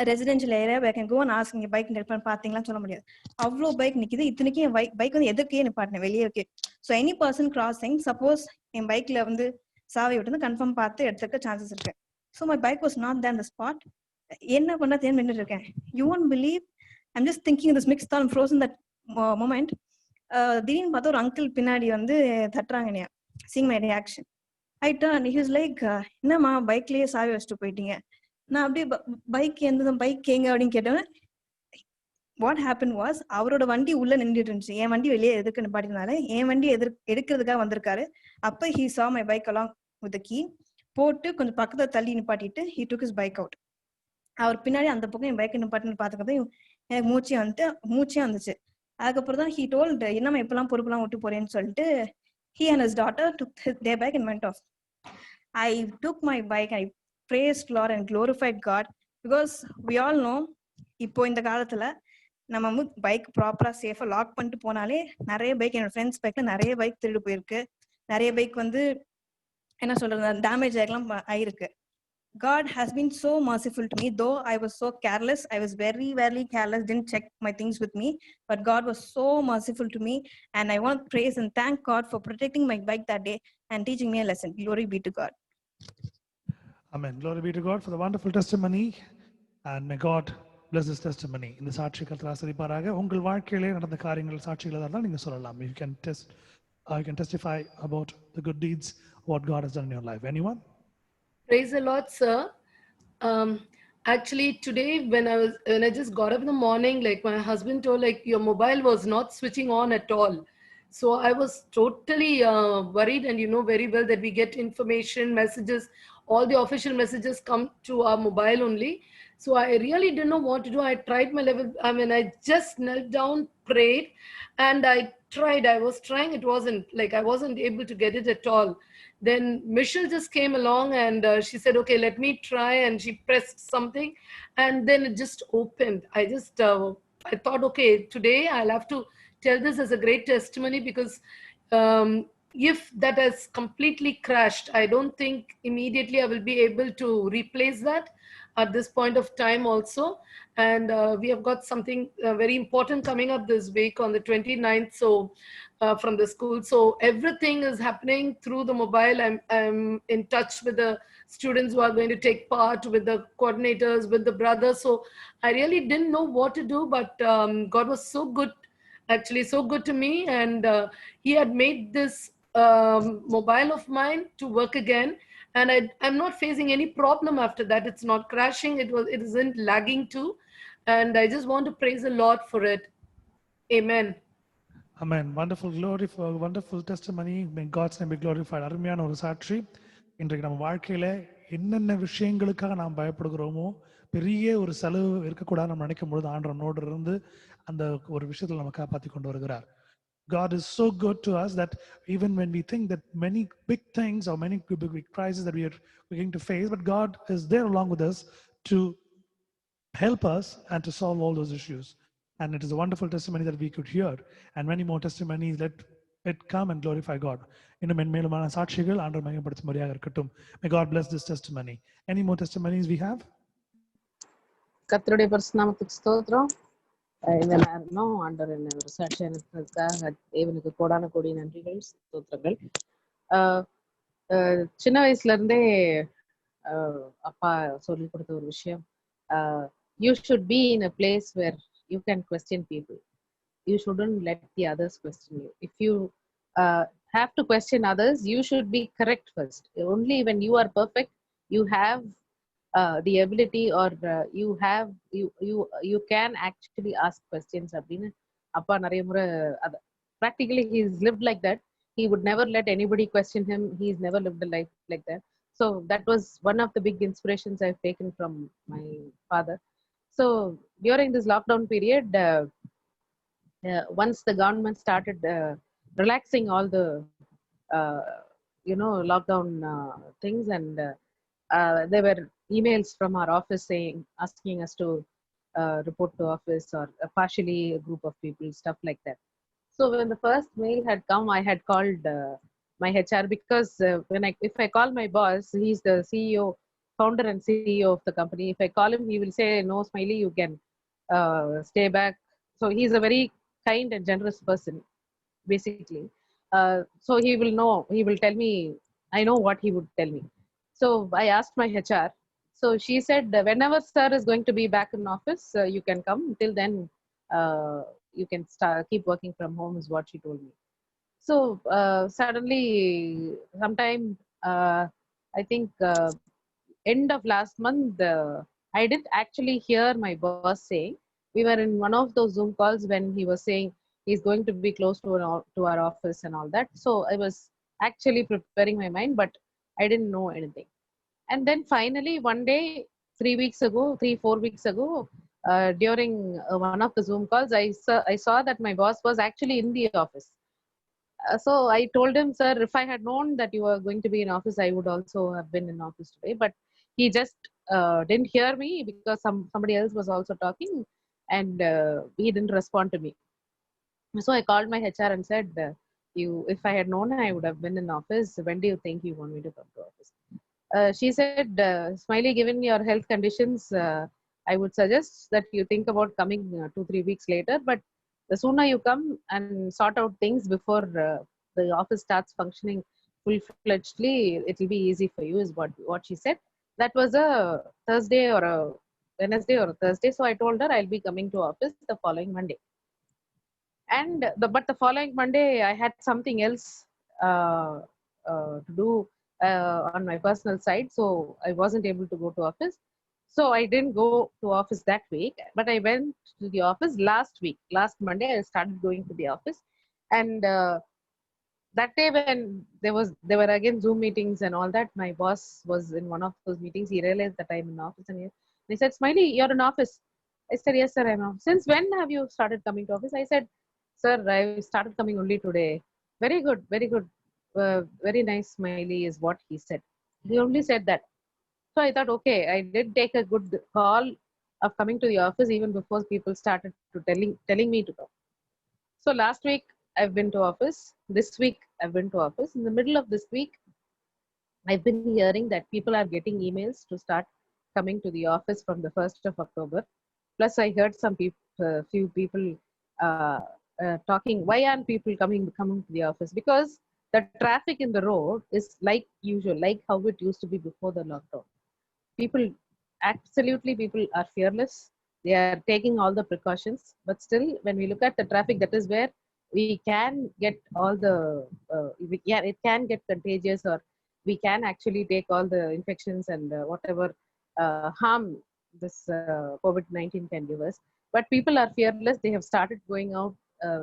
residential area where I can go and ask இங்க bike நிற்பான்னு பாத்தீங்களான்னு சொல்ல முடியாது. அவ்வளோ bike நிக்குது. இத்தனைக்கும் என் bike வந்து எதுக்கே நிப்பாட்டினேன், வெளியே இருக்கு. So any person crossing, suppose என் பைக்ல வந்து சாவி விட்டு கன்ஃபார்ம் பார்த்து எடுத்துக்க சான்சஸ் இருக்கு. So my bike was not there அந்த ஸ்பாட். என்ன பண்ண தேன் நின்றுட்டு இருக்கேன். You won't believe, I'm just thinking this mix தான் ஃப்ரோசன் தட் மொமெண்ட். திடீர்னு பார்த்தா ஒரு அங்கிள் பின்னாடி வந்து தட்டுறாங்க என்னையா. Seeing my reaction, I turn, he was like, என்னம்மா பைக்லயே சாவி வச்சுட்டு போயிட்டீங்க. நான் அப்படியே பைக் எந்த பைக் எங்க அப்படின்னு கேட்டேன். வாட் ஹேப்பன் வாஸ், அவரோட வண்டி உள்ள நின்றுட்டு இருந்துச்சு, என் வண்டி வெளியே எதுக்கு நிப்பாட்டினால என் வண்டி எடுக்கிறதுக்காக வந்திருக்காரு. அப்ப he saw my bike along with key போட்டு கொஞ்சம் பக்கத்துல தள்ளி நிப்பாட்டிட்டு he took his bike out. அவர் பின்னாடி அந்த பக்கம் என் பைக் நிப்பாட்டின்னு பாத்துக்கிறது எனக்கு மூச்சே வந்துச்சு. அதுக்கப்புறம் தான் ஹி டோல்ட், என்னம்மா இப்பெல்லாம் பொறுப்பெல்லாம் விட்டு போறேன்னு சொல்லிட்டு he and his daughter took their bike and went off. I took my bike, I praised Lord and glorified God, because we all know இப்போ இந்த காலத்துல நம்ம பைக் ப்ராப்பரா சேஃபா லாக் பண்ணிட்டு போனாலே நிறைய பைக், என்னோட ஃப்ரெண்ட்ஸ் பைக்ல நிறைய பைக் திருடு போயிருக்கு. நிறைய பைக் வந்து என்ன சொல்றது டேமேஜ் ஆயிருக்கு. God has been so merciful to me, though I was so careless. I was very, very careless, didn't check my things with me. But God was so merciful to me. And I want to praise and thank God for protecting my bike that day and teaching me a lesson. Glory be to God. Amen. Glory be to God for the wonderful testimony. And may God bless this testimony. இந்த சாட்சி கர்த்தர் ஆசீர்வதிப்பாராக. உங்கள் வாழ்க்கையிலே நடந்த காரியங்கள் சாட்சிகள் தான் நீங்க சொல்லலாம். You can testify about the good deeds, what God has done in your life. Anyone? Praise the Lord, sir. Actually, today when I just got up in the morning, like my husband told, like your mobile was not switching on at all. So I was totally worried, and you know very well that we get information, messages, all the official messages come to our mobile only. So I really didn't know what to do. I tried my level. I mean, I just knelt down, prayed, and I was trying. It wasn't like I wasn't able to get it at all. Then Michelle just came along and she said, okay, let me try. And she pressed something and then it just opened. I thought, okay, today I'll have to tell this as a great testimony, because if that has completely crashed, I don't think immediately I will be able to replace that at this point of time also. And we have got something very important coming up this week on the 29th. So from the school. So everything is happening through the mobile. I'm in touch with the students who are going to take part, with the coordinators, with the brothers. So I really didn't know what to do, but God was so good, actually so good to me. And he had made this mobile of mine to work again. And I'm not facing any problem after that. It's not crashing. It isn't lagging too. And I just want to praise the Lord for it. Amen. Amen. Wonderful glory for wonderful testimony. May God's name be glorified. அருமையான ஒரு சாட்சி. இன்றைக்கு நம்ம வாழ்க்கையில என்னென்ன விஷயங்களுக்காக நாம் பயப்படுகிறோமோ, பெரிய ஒரு செலவு இருக்கக்கூடாது நம்ம நினைக்கும் பொழுது ஆண்டவர் நம்மோடு இருந்து அந்த ஒரு விஷயத்துல நம்ம காப்பாற்றி கொண்டு வருகிறார். God is so good to us that even when we think that many big things or many big crises that we are going to face, but God is there along with us to help us and to solve all those issues. And it is a wonderful testimony that we could hear, and many more testimonies. Let it come and glorify God. இன்னும் மென்மேலுமான சாட்சிகள் ஆண்டவர் மகிமைப்படுத்தும்படியாக இருக்கட்டும். May God bless this testimony. Any more testimonies we have? கர்த்தருடைய பரிசுநாமத்துக்கு ஸ்தோத்திரம். இந்த நேரம் ஆண்டவர் என்ன ஒரு சாட்சி அனுப்புறதுக்காக தேவனுக்கு கோடான கோடி நன்றிகள், ஸ்தோத்திரங்கள். சின்ன வயசுல இருந்தே அப்பா சொல்லி கொடுத்த ஒரு விஷயம், you should be in a place where you can question people. You shouldn't let the others question you. If you have to question others, you should be correct first. Only when you are perfect, you have the ability, or you can actually ask questions. Appadina appa nariya mura practically he's lived like that. He would never let anybody question him. He's never lived a life like that. So that was one of the big inspirations I've taken from my father. So during this lockdown period, once the government started relaxing all the lockdown things, and there were emails from our office asking us to report to office, or partially a group of people, stuff like that. So when the first mail had come, I had called my HR, because if I call my boss, he's the CEO, founder and CEO of the company. If I call him, he will say, "No, Smiley, you can stay back." So he's a very kind and generous person, basically. So he will know. He will tell me. I know what he would tell me. So I asked my HR. So she said, whenever sir is going to be back in office, you can come. Till then, you can keep working from home. Is what she told me. So suddenly, sometime I think end of last month, I didn't actually hear my boss saying. We were in one of those Zoom calls when he was saying he's going to be close to our office and all that. So I was actually preparing my mind, but I didn't know anything. And then finally, one day, 3 weeks ago, 4 weeks ago, during one of the Zoom calls, I saw that my boss was actually in the office. So I told him, sir, if I had known that you were going to be in office, I would also have been in office today. But he just didn't hear me because somebody else was also talking, and he didn't respond to me. So I called my HR and said, if I had known, I would have been in office. When do you think you want me to come to office? She said, Smiley, given your health conditions, I would suggest that you think about coming 2-3 weeks later. But the sooner you come and sort out things before the office starts functioning full-fledgedly, it will be easy for you, is what she said. That was a Thursday or a Wednesday or a Thursday. So I told her I'll be coming to office the following Monday. And but the following Monday, I had something else to do on my personal side, so I wasn't able to go to office. So I didn't go to office that week, but I went to the office last week. Last Monday, I started going to the office, and that day when there were again Zoom meetings and all that, my boss was in one of those meetings. He realized that I'm in office, and he said, "Smiley, you're in office." I said, "Yes, sir, I'm in office." "Since when have you started coming to office?" I said, "Sir, I started coming only today." "Very good, very good. Very nice, Smiley," is what he said. He only said that. So I thought, okay, I did take a good call of coming to the office even before people started to telling me to come. So last week I've been to office. This week I've been to office. In the middle of this week, I've been hearing that people are getting emails to start coming to the office from the 1st of October. Plus, I heard few people talking, why aren't people coming to the office? Because the traffic in the road is like usual, like how it used to be before the lockdown. People, absolutely, people are fearless. They are taking all the precautions. But still, when we look at the traffic, that is where we can get all the, yeah, it can get contagious, or we can actually take all the infections and whatever harm this COVID-19 can give us. But people are fearless. They have started going out.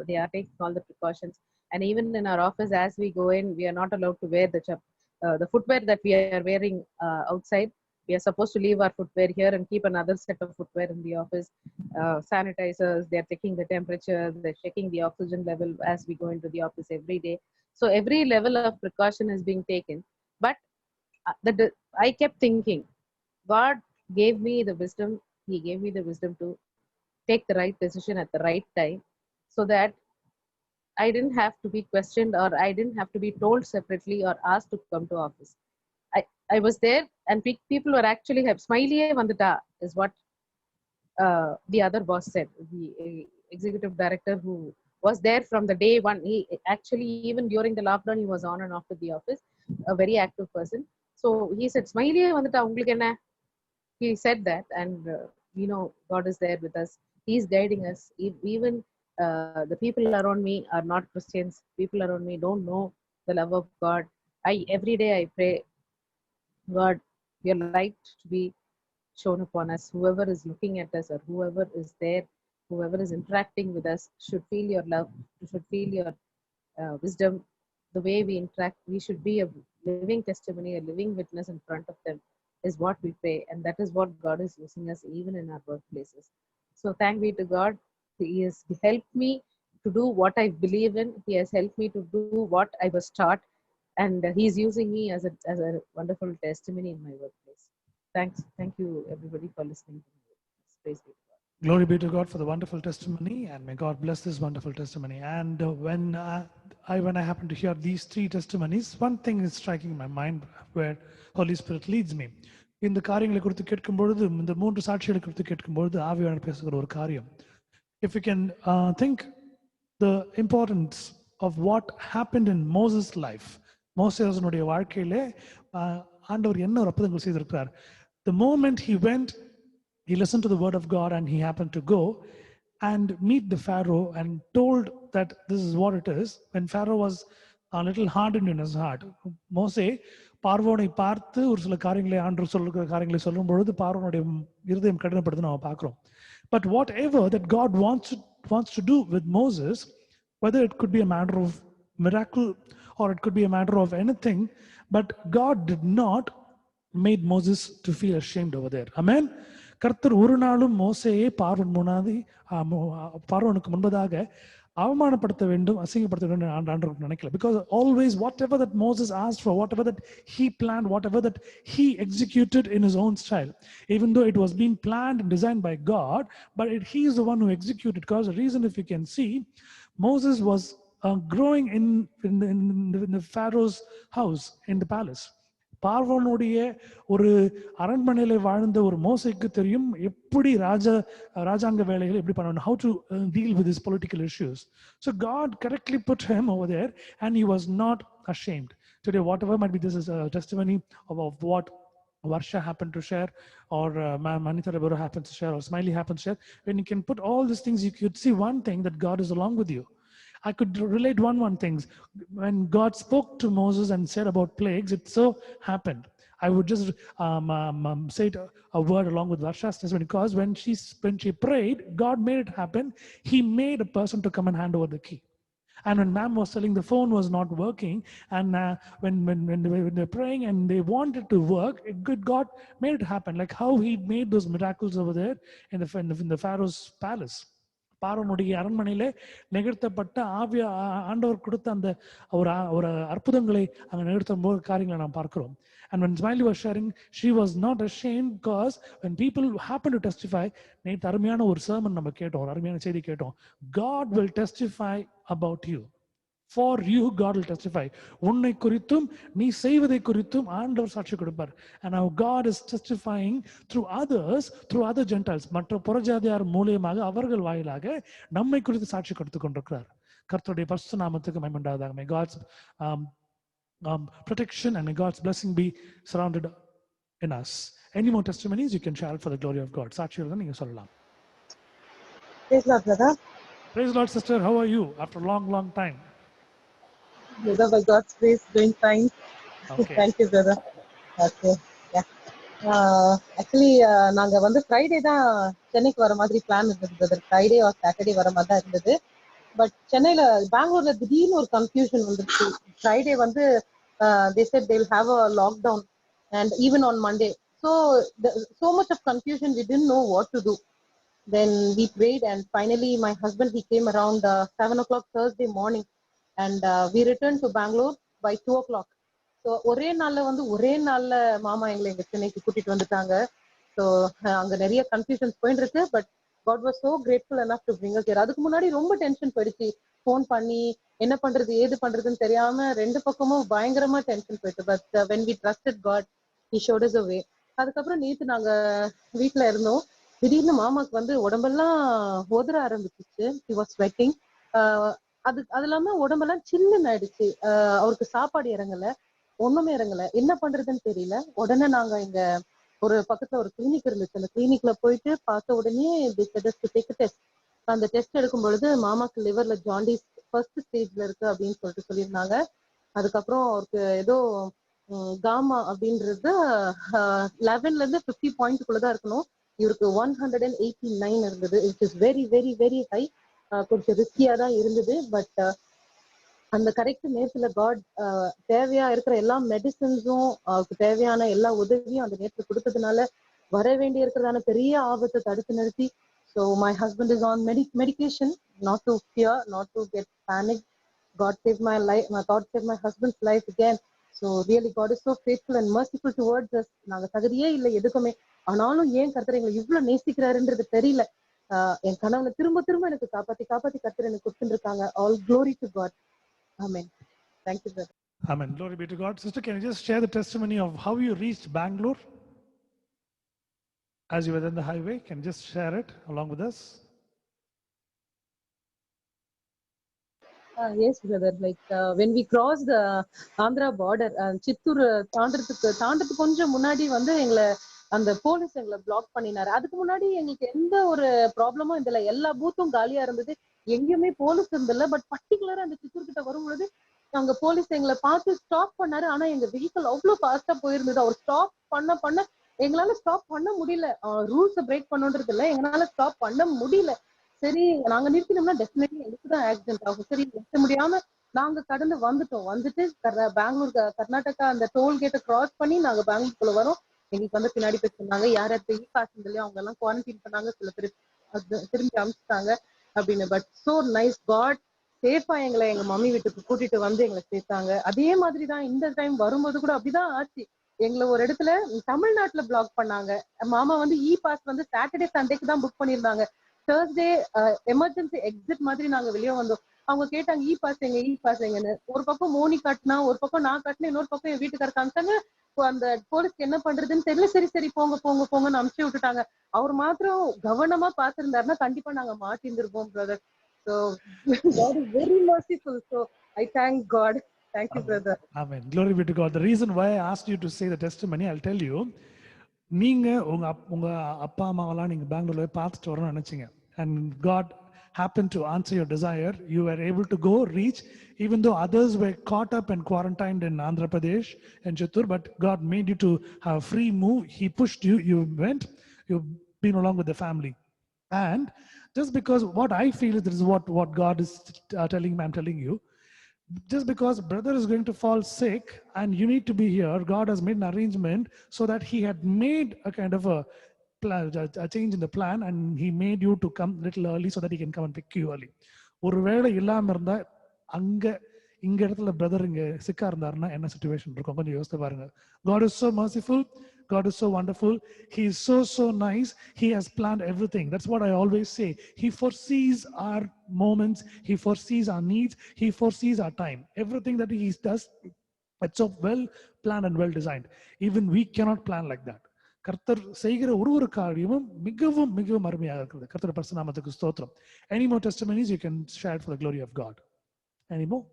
They are taking all the precautions. And even in our office, as we go in, we are not allowed to wear the footwear that we are wearing outside. We are supposed to leave our footwear here and keep another set of footwear in the office. Sanitizers, they're checking the temperature, they're checking the oxygen level as we go into the office every day. So every level of precaution is being taken. But I kept thinking, God gave me the wisdom. He gave me the wisdom to take the right decision at the right time, so that I didn't have to be questioned, or I didn't have to be told separately or asked to come to office. I was there, and people were actually Smiley Vandata is what the other boss said. The executive director who was there from the day one. He actually, even during the lockdown, he was on and off to the office, a very active person. So he said, Smiley Vandata, ungalku enna? He said that, and God is there with us. He's guiding us. Even the people around me are not Christians. People around me don't know the love of God. Every day I pray, God, your light to be shown upon us. Whoever is looking at us, or whoever is there, whoever is interacting with us, should feel your love, should feel your wisdom. The way we interact, we should be a living testimony, a living witness in front of them, is what we pray. And that is what God is using us even in our workplaces. So thank be to God. He has helped me to do what I believe in. He has helped me to do what I was taught. And he's using me as a wonderful testimony in my workplace. Thank you everybody for listening to me. Praise be to God. Glory be to God for the wonderful testimony, and may God bless this wonderful testimony. And when I happen to hear these three testimonies, one thing is striking in my mind where Holy Spirit leads me. இந்த காரியங்களை குறித்து கேட்கும் பொழுது, இந்த மூன்று சாட்சிகளை குறித்து கேட்கும் பொழுது ஆவியானவர் பேசுகிற ஒரு காரியம். If you can think the importance of what happened in Moses' life, மோசேனுடைய வாழ்க்கையிலே ஆண்டவர் என்ன ஒரு அற்புதங்கள் செய்திருக்கிறார். The moment he went, he listened to the word of God, and he happened to go and meet the Pharaoh and told that this is what it is. When Pharaoh was a little hardened in his heart, மோசே பார்வோனை பார்த்து ஒரு சில காரியங்களை ஆண்டவர் சொல்லுகிற காரியங்களை சொல்லும் பொழுது பார்வோனுடைய இருதயம் கடினப்படுது நம்ம பார்க்கிறோம். But whatever that God wants to do with Moses, whether it could be a matter of miracle or it could be a matter of anything, but God did not made Moses to feel ashamed over there. Amen. கர்த்தர் ஒரு நாளும் மோசேயை பார்வோனுக்கு முன்பதாக அவமானப்படுத்த வேண்டும், அசிங்கப்படுத்த வேண்டும் ஆண்டவருக்கு நினைக்கல. Because always whatever that Moses asked for, whatever that he planned, whatever that he executed in his own style, even though it was being planned and designed by God, but he is the one who executed. Because the reason, if you can see, Moses was growing in the Pharaoh's house, in the palace. பார்வோனுடைய ஒரு அரண்மனையில வாழ்ந்த ஒரு மோசேக்கு தெரியும் எப்படி ராஜாங்க வேலைகளை எப்படி பண்ணணும், how to deal with his political issues. So God correctly put him over there, and he was not ashamed. Today, whatever might be, this is a testimony of what Varsha happened to share, or Manita Rebora happens to share, or Smiley happens to share. When you can put all these things, you could see one thing, that God is along with you. I could relate one thing. When God spoke to Moses and said about plagues, it so happened. I would just say a word along with Varsha's testimony, because when she prayed, God made it happen. He made a person to come and hand over the key. And when ma'am was telling the phone was not working, and when they're praying and they wanted to work, God made it happen. Like how he made those miracles over there in the Pharaoh's palace. பார்வோனுடைய அரண்மனையிலே நிகழ்த்தப்பட்ட ஆண்டவர் கொடுத்த அந்த ஒரு அற்புதங்களை அங்கே நிகழ்த்தும் போது காரியங்களை நாம் பார்க்கிறோம். And when Smiley was sharing, she was not ashamed, because when people happen to testify, நேற்று அருமையான ஒரு sermon நம்ம கேட்டோம், அருமையான செய்தி கேட்டோம். God will testify about you. For you, God will testify. உன்னை குறித்தும் நீ செய்வதை குறித்தும் ஆண்டவர் சாட்சி கொடுப்பார். And now God is testifying through others, through other Gentiles. மற்ற புறஜாதியார் மூலமாக அவர்கள் வாயிலாக நம்மை குறித்து சாட்சி கொடுத்து கொண்டிருக்கிறார். கர்த்தருடைய பரிசுத்த நாமத்துக்கு மகிமை உண்டாவதாக. May God's protection and may God's blessing be surrounded in us. Any more testimonies you can share for the glory of God? சாட்சிகள் நீங்க சொல்லலாம். Praise Lord, brother. Praise Lord, sister. How are you after a long time? Brother, by God's grace, doing fine. Okay. Thank you, brother. Okay. Yeah. Actually, நாங்க வந்து Friday தான் சென்னைக்கு வர மாதிரி plan இருந்தது பிரதர். ஃப்ரைடே ஆர் சாட்டர்டே வர மாதிரி தான் இருந்தது. பட் சென்னையில பெங்களூர்ல திடீர்னு ஒரு கன்ஃபியூஷன் வந்துருச்சு. ஃப்ரைடே வந்து they said they will have a lockdown, and even on Monday. So much of confusion, we didn't know what to do. Then we prayed, and finally my husband, he came around 7 o'clock Thursday morning, and we returned to Bangalore by 2 o'clock. So ஒரே நாள்ல மாமா எங்களை எங்க சென்னைக்கு கூட்டிட்டு வந்துட்டாங்க. So அங்க நிறைய கன்ஃபியூஷன்ஸ் போயிட்டு இருக்கு. But God was so grateful enough to bring us here. அதுக்கு முன்னாடி ரொம்ப டென்ஷன் போயிடுச்சு. ஃபோன் பண்ணி என்ன பண்றது ஏது பண்றதுன்னு தெரியாம ரெண்டு பக்கமும் பயங்கரமா டென்ஷன் போயிட்டு. But when we trusted God, he showed us a way. அதுக்கப்புறம் நேத்து நாங்க வீட்டுல இருந்தோம். திடீர்னு மாமாக்கு வந்து உடம்பெல்லாம் உதற ஆரம்பிச்சிச்சு. he was sweating. அது இல்லாம உடம்பெல்லாம் சில்லுன்னு ஆயிடுச்சு. அவருக்கு சாப்பாடு இறங்கல, ஒண்ணுமே இறங்கல, என்ன பண்றதுன்னு தெரியல. உடனே நாங்க இங்க ஒரு பக்கத்துல ஒரு கிளினிக் இருந்துச்சு. அந்த கிளினிக்ல போயிட்டு பார்த்த உடனே டெஸ்ட், அந்த டெஸ்ட் எடுக்கும் பொழுது மாமாக்கு லிவர்ல ஜாண்டிஸ் ஃபர்ஸ்ட் ஸ்டேஜ்ல இருக்கு அப்படின்னு சொல்லியிருந்தாங்க. அதுக்கப்புறம் அவருக்கு ஏதோ காமா அப்படின்றது 11ல இருந்து 50 பாயிண்ட்குள்ளதான் இருக்கணும். இவருக்கு 189 இருந்தது. It is very very very high. கொஞ்சம் ரிஸ்கியா தான் இருந்தது. பட் அந்த கரெக்ட் நேரத்துல காட் தேவையா இருக்கிற எல்லா மெடிசன்ஸும் அவருக்கு தேவையான எல்லா உதவியும் அந்த நேரத்துல கொடுத்ததுனால வர வேண்டி இருக்கிறதான பெரிய ஆபத்தை தடுத்து நிறுத்தி. So my husband is on medication, not to fear, not to get panicked. God saved my life. God saved my husband's life again. So really God is so faithful and merciful towards us. நாங்க தகுதியே இல்லை எதுக்குமே, ஆனாலும் ஏன் கர்த்தர் எங்களை இவ்வளவு நேசிக்கிறாருன்றது தெரியல. என் கனவுல திரும்ப திரும்ப எனக்கு காப்பாத்தி காப்பாத்தி கர்த்தர் எனக்கு கொடுத்துட்டு இருக்காங்க. All glory to God. Amen. Thank you brother. Amen. Glory be to God. Sister, can you just share the testimony of how you reached Bangalore as you were in the highway? Can you just share it along with us? Yes brother, like when we crossed the Andhra border, Chittoor தாண்டறதுக்கு கொஞ்சம் முன்னாடி வந்து எங்களை அந்த police எங்களை black பண்ணினாரு. அதுக்கு முன்னாடி எங்களுக்கு எந்த ஒரு ப்ராப்ளமும் இல்ல, எல்லா பூத்தும் காலியா இருந்தது, எங்கேயுமே போலீஸ் இருந்தில்ல. பட் பர்டிகுலரா அந்த சித்தூர் கிட்ட வரும்பொழுது அங்க போலீஸ் எங்களை பார்த்து ஸ்டாப் பண்ணாரு. ஆனா எங்க வெஹிக்கிள் அவ்வளவு ஃபாஸ்டா போயிருந்தது. அவர் ஸ்டாப் பண்ண எங்களால ஸ்டாப் பண்ண முடியல. ரூல்ஸை பிரேக் பண்ணணுன்றது இல்ல, எங்களால ஸ்டாப் பண்ண முடியல. சரி நாங்க நிறுத்தினோம்னா டெஃபினெட்லி எங்களுக்கு தான் ஆக்சிடென்ட் ஆகும். சரி நிறுத்த முடியாம நாங்க கடந்து வந்துட்டு பெங்களூர் கர்நாடகா அந்த டோல்கேட்டை கிராஸ் பண்ணி நாங்க பெங்களூருக்குள்ள வரோம். எங்களுக்கு வந்து பின்னாடி போய் சொன்னாங்க யார் யார் பெரிய பாசங்களையும் அவங்க எல்லாம் குவாரண்டைன் பண்ணாங்க, சில பேர் திரும்பி அனுப்பிச்சிட்டாங்க அப்படின்னு. பட் சோ நைஸ், காட் சேஃபா எங்களை எங்க மம்மி வீட்டுக்கு கூட்டிட்டு வந்து எங்களை சேர்த்தாங்க. அதே மாதிரிதான் இந்த டைம் வரும்போது கூட அப்படிதான் ஆச்சு. எங்களை ஒரு இடத்துல தமிழ்நாட்டுல பிளாக் பண்ணாங்க. மாமா வந்து இ பாஸ் வந்து சாட்டர்டே சண்டேக்கு தான் புக் பண்ணியிருந்தாங்க. தேர்ஸ்டே எமர்ஜென்சி எக்ஸிட் மாதிரி நாங்க வெளியே வந்தோம். அவங்க கேட்டாங்க இ பாஸ் எங்கன்னு. ஒரு பக்கம் மோனி காட்டினா, ஒரு பக்கம் நான் காட்டினேன், இன்னொரு பக்கம் என் வீட்டுக்கார காமிச்சாங்க. அந்த போலீஸ்க்கு என்ன பண்றதுன்னு தெரியல. சரி போங்கன்னு அனுப்பிச்சு விட்டுட்டாங்க. அவர் மாத்திரம் கவனமா பாத்துருந்தாருன்னா கண்டிப்பா நாங்க மாட்டிருந்திருப்போம் brother. So God is very merciful. So I thank God. Thank you brother. Amen. Glory be to God. The reason why I asked you to say the testimony, I'll tell you. நீங்க உங்க அப்பா அம்மாவெல்லாம் நீங்க பெங்களூர்ல பார்த்துட்டு வரணும்னு நினைச்சீங்க. And God happened to answer your desire. You were able to go reach, even though others were caught up and quarantined in Andhra Pradesh and Chittoor, but God made you to have a free move. He pushed you, you went, you've been along with the family. And just because what I feel is, this is what God is telling me, I'm telling you, just because brother is going to fall sick and you need to be here, God has made an arrangement so that he had made a kind of a change in the plan, and he made you to come little early so that he can come and pick you early. ஒருவேளை இல்லாம இருந்தா இங்க இடத்துல brother இங்க சிக்கா இருந்தாருன்னா என்ன situation இருக்கும் கொஞ்சம் யோசித்து பாருங்க. God is so merciful, God is so wonderful, he is so nice, he has planned everything. That's what I always say. He foresees our moments, he foresees our needs, he foresees our time. Everything that he does, it's so well planned and well designed. Even we cannot plan like that. கர்த்தர் செய்கிற ஒரு காரியமும் மிகவும் மிகவும் அருமையாக இருக்கிறது. கர்த்தர் பரிசுத்த நாமத்துக்கு ஸ்தோத்திரம். Any more testimonies you can share for the glory of God? Any more?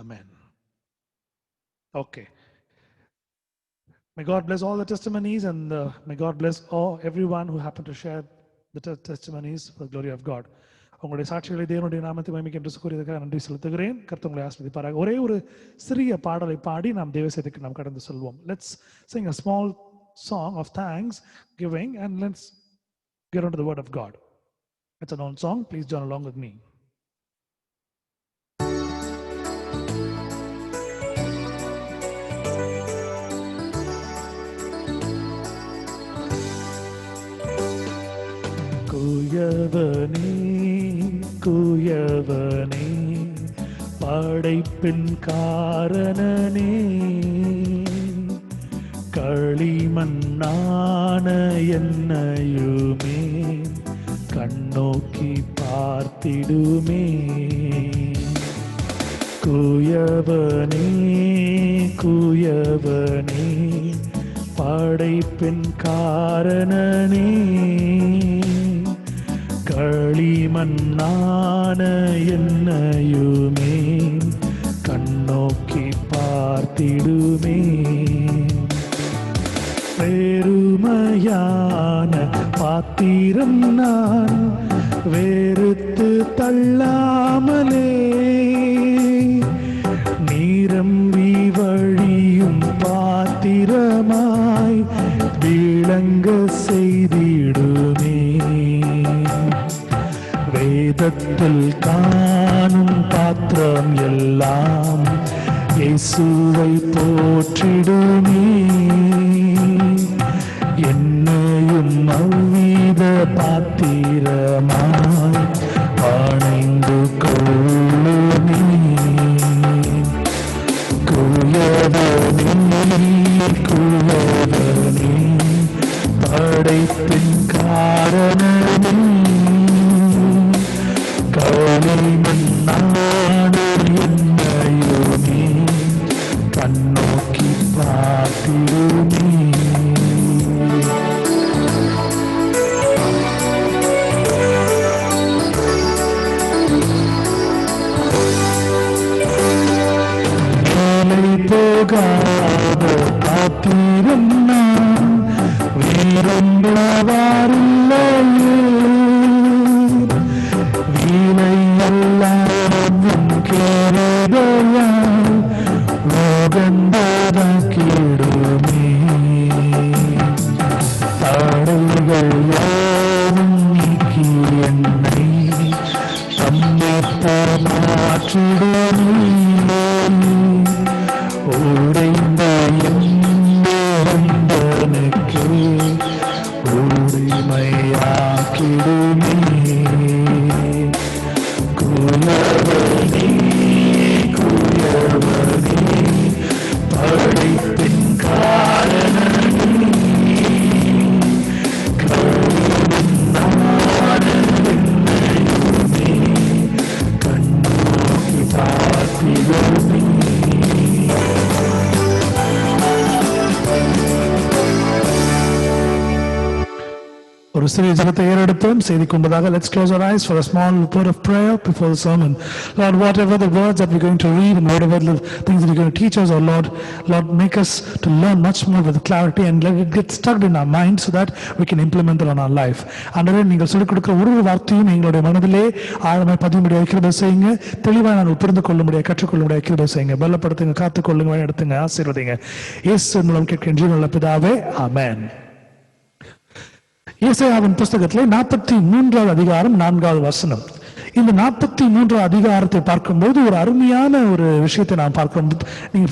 Amen. Okay. May God bless all the testimonies, and may God bless everyone who happened to share the testimonies for the glory of God. உங்களுடைய சாட்சிகளை தேவனுடைய நாமத்தை மகிமைக்கு என்று கூறியதற்காக நன்றி செலுத்துகிறேன். கர்த்தர் உங்களை ஆசீர்வதிப்பாராக. ஒரே ஒரு சிறிய பாடலை பாடி நாம் தேவசேதத்துக்கு நாம் கடந்து செல்வோம். Let's sing a small song of thanks giving and let's get on to the word of God. It's a known song. Please join along with me. குயவனே படைப்பின் காரணனே, களிமண்ணான என்னையுமே கண்ணோக்கி பார்த்திடுமே. குயவனே படைப்பின் காரணனே, களிமண்ணான என்னையுமே கண்ணோக்கி பார்த்திடுமே. பெருமையான பாத்திரம் நான் வெறுத்து தள்ளாமலே, நிரம்பி வழியும் பாத்திரமாய் விளங்க செய்திடுமே. வேதத்தில் காணும் பாத்திரம் எல்லாம் இயேசுவை போற்றிடுமே. என்னையும் அவ்வித பாத்திரமாய் அணைந்து கொள்ளுமே. குயவனே காரணமே களிமண்ணானோர் என்னையுமே கண்ணோக்கி பார்த்திடுமே. போகாத பாத்திரம் நான் வீரம்புவாரில்லையே வீணையெல்லாம் கேரதையால் லோகந்தாக்கிடுமே. தடைகள் யாவும் நீக்கி என்னை தம்மைப்போ மாற்றிடுமே. உடைந்த எந்தனுக்கு உரிமையாக்கிடுமே. குயவனே குயவனே படைப்பின் காரணமே கண்ணானே கண்ணோக்கி பார்த்திடுமே. ஒரு சிறிய ஜெபத்தை ஏறெடுப்போம். செய்திக்கு முன்பதாக let's close our eyes for a small word of prayer before the sermon. Lord, whatever the words that we're going to read and whatever the things that you're going to teach us, oh Lord, make us to learn much more with clarity and let it get stuck in our mind so that we can implement it on our life. ஆண்டவரே, நீங்கள் சொல்லிக் கொடுக்கிற ஒரு வார்த்தையும் எங்களுடைய மனதிலே ஆழமாய் பதியும்படியாக கிருபை செய்யுங்க. தெளிவாக நாங்கள் புரிந்து கொள்ளும்படியாக கற்றுக்கொள்ளும்படியாக கிருபை செய்யுங்க. பலப்படுத்துங்க, காத்துக்கொள்ளுங்க, வழிநடத்துங்க, ஆசீர்வதிங்க. இயேசு மூலம் கேட்கின்ற ஜீவனுள்ள பிதாவே, ஆமென். ஏசாயாவின் புஸ்தகத்திலே 43வது அதிகாரம் 4வது வசனம். இந்த 43வது அதிகாரத்தை பார்க்கும்போது ஒரு அருமையான ஒரு விஷயத்தை நாம் பார்க்கிறோம். நீங்க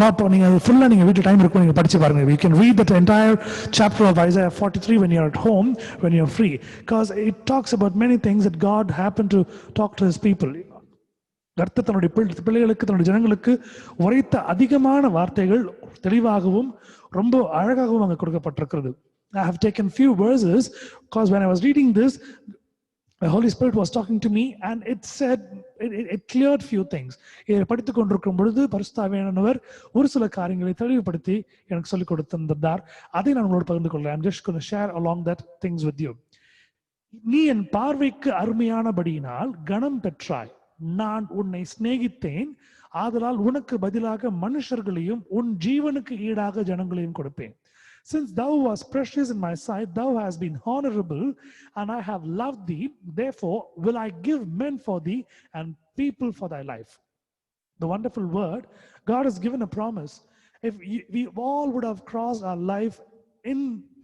ஃபுல்லா நீங்க வீட்டு டைம் இருக்கும், நீங்க படிச்சு பாருங்க. You can read that entire chapter of Isaiah 43 when you're at home, when you're free, because it talks about many things that God happened to talk to his people. கர்த்தர் தன்னுடைய பிள்ளைகளுக்கு, தன்னுடைய ஜனங்களுக்கு உரைத்த அதிகமான வார்த்தைகள் தெளிவாகவும் ரொம்ப அழகாகவும் அங்கே கொடுக்கப்பட்டிருக்கிறது. I have taken few verses because when I was reading this, the Holy Spirit was talking to me and it said, it cleared few things. இதை படித்துக் கொண்டிருக்கும் பொழுது பரிசுத்த ஆவியானவர் ஒரு சில காரியங்களை தெளிவுபடுத்தி எனக்கு சொல்லிக் கொடுத்திருந்தார். அதை நான் உங்களோடு பகிர்ந்து கொள்கிறேன். I'm just going to share along that things with you. நீ என் பார்வைக்கு அருமையானபடியினால் கனம் பெற்றாய். நான் உன்னை சிநேகித்தேன், ஆதலால் உனக்கு பதிலாக மனுஷர்களையும் உன் ஜீவனுக்கு ஈடாக ஜனங்களையும் கொடுப்பேன். Since thou wast precious in my sight, thou hast been honorable, and I have loved thee. Therefore will I give men for thee and people for thy life. The wonderful word, God has given a promise. If we all would have crossed our life in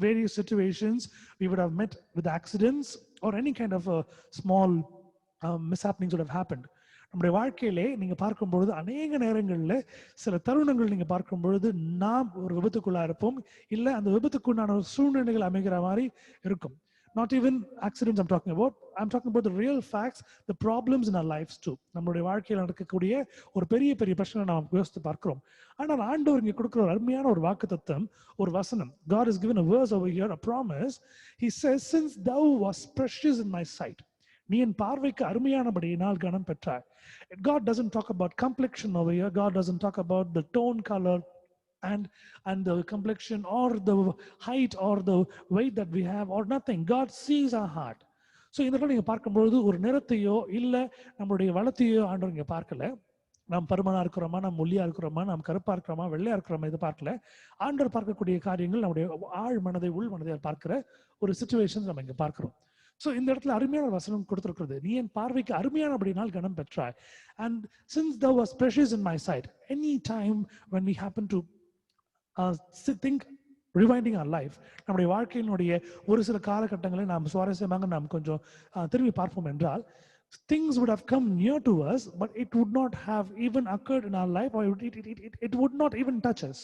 various situations, we would have met with accidents or any kind of a small mishappenings would have happened. நம்முடைய வாழ்க்கையிலே நீங்க பார்க்கும் பொழுது அநேக நேரங்களில் சில தருணங்கள் நீங்க பார்க்கும் பொழுது நாம் ஒரு விபத்துக்குள்ளா இருப்போம், இல்ல அந்த விபத்துக்குண்டான ஒரு சூழ்நிலைகள் அமைகிற மாதிரி இருக்கும். Not even accidents I'm talking about the real facts, the problems in our lives too. நம்மளுடைய வாழ்க்கையில் நடக்கக்கூடிய ஒரு பெரிய பெரிய பிரச்சனை நாம் யோசித்து பார்க்கிறோம். ஆனால் ஆண்டவர் இங்கே கொடுக்கிற ஒரு அருமையான ஒரு வாக்குத்தத்தம், ஒரு வசனம். God has given a verse over here, a promise. He says, since thou wast precious in my sight, நீ என் பார்வைக்கு அருமையானபடியினால் கனம் பெற்றாய். God doesn't talk about complexion over here. God doesn't talk about the tone color and the complexion or the height or the weight that we have or nothing. God sees our heart. So இந்த இடத்துல நீங்க பார்க்கும்பொழுது ஒரு நிறத்தையோ இல்ல நம்மளுடைய வளத்தையோ ஆண்டவர் இங்க பார்க்கல. நாம் பருமனா இருக்கிறோமா, நாம் ஒல்லியா இருக்கிறோமா, நாம் கருப்பா இருக்கிறோமா, வெள்ளையா இருக்கிறோமா, இது பார்க்கல. ஆண்டவர் பார்க்கக்கூடிய காரியங்கள் நம்முடைய ஆழ் மனதை, உள் மனதை பார்க்கிற ஒரு சிச்சுவேஷன் நம்ம இங்க பார்க்கிறோம். So இந்த இடத்துல அருமையான வசனம் கொடுத்திருக்கிறது. நீ என் பார்வைக்கு அருமையானபடியினால் கனம் பெற்றாய். And since thou was precious in my sight, any time when we happen to think rewinding our life, நம்முடைய வாழ்க்கையினுடைய ஒரு சில காலகட்டங்களை நாம் சுவாரஸ்யமாக நாம் கொஞ்சம் திரும்பி பார்ப்போம் என்றால், things would have come near to us, but it would not have even occurred in our life, or it would not even touch us.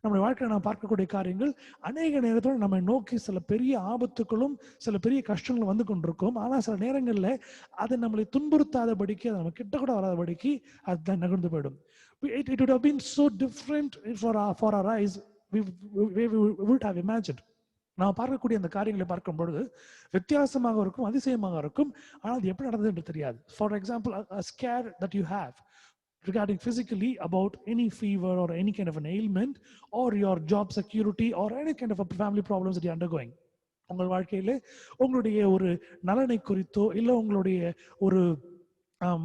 நம்முடைய வாழ்க்கையில் நாம் பார்க்கக்கூடிய காரியங்கள் அநேக நேரத்தோடு நம்மை நோக்கி சில பெரிய ஆபத்துக்களும் சில பெரிய கஷ்டங்களும் வந்து கொண்டிருக்கும். ஆனால் சில நேரங்களில் அதை நம்மளை துன்புறுத்தாதபடிக்கு, அதை நம்ம கிட்ட கூட வராதபடிக்கு அது நகர்ந்து போயிடும். It would have been so different for our eyes, we would have imagined. நான் பார்க்கக்கூடிய அந்த காரியங்களை பார்க்கும் பொழுது வித்தியாசமாக இருக்கும், அதிசயமாக இருக்கும். ஆனால் அது எப்படி நடந்தது என்று தெரியாது. For example, a scare that you have regarding physically about any fever or any kind of an ailment or your job security or any kind of a family problems that you're undergoing. உங்கள் வாழ்க்கையிலே உங்களுடைய ஒரு நலனை குறித்தோ இல்ல உங்களுடைய ஒரு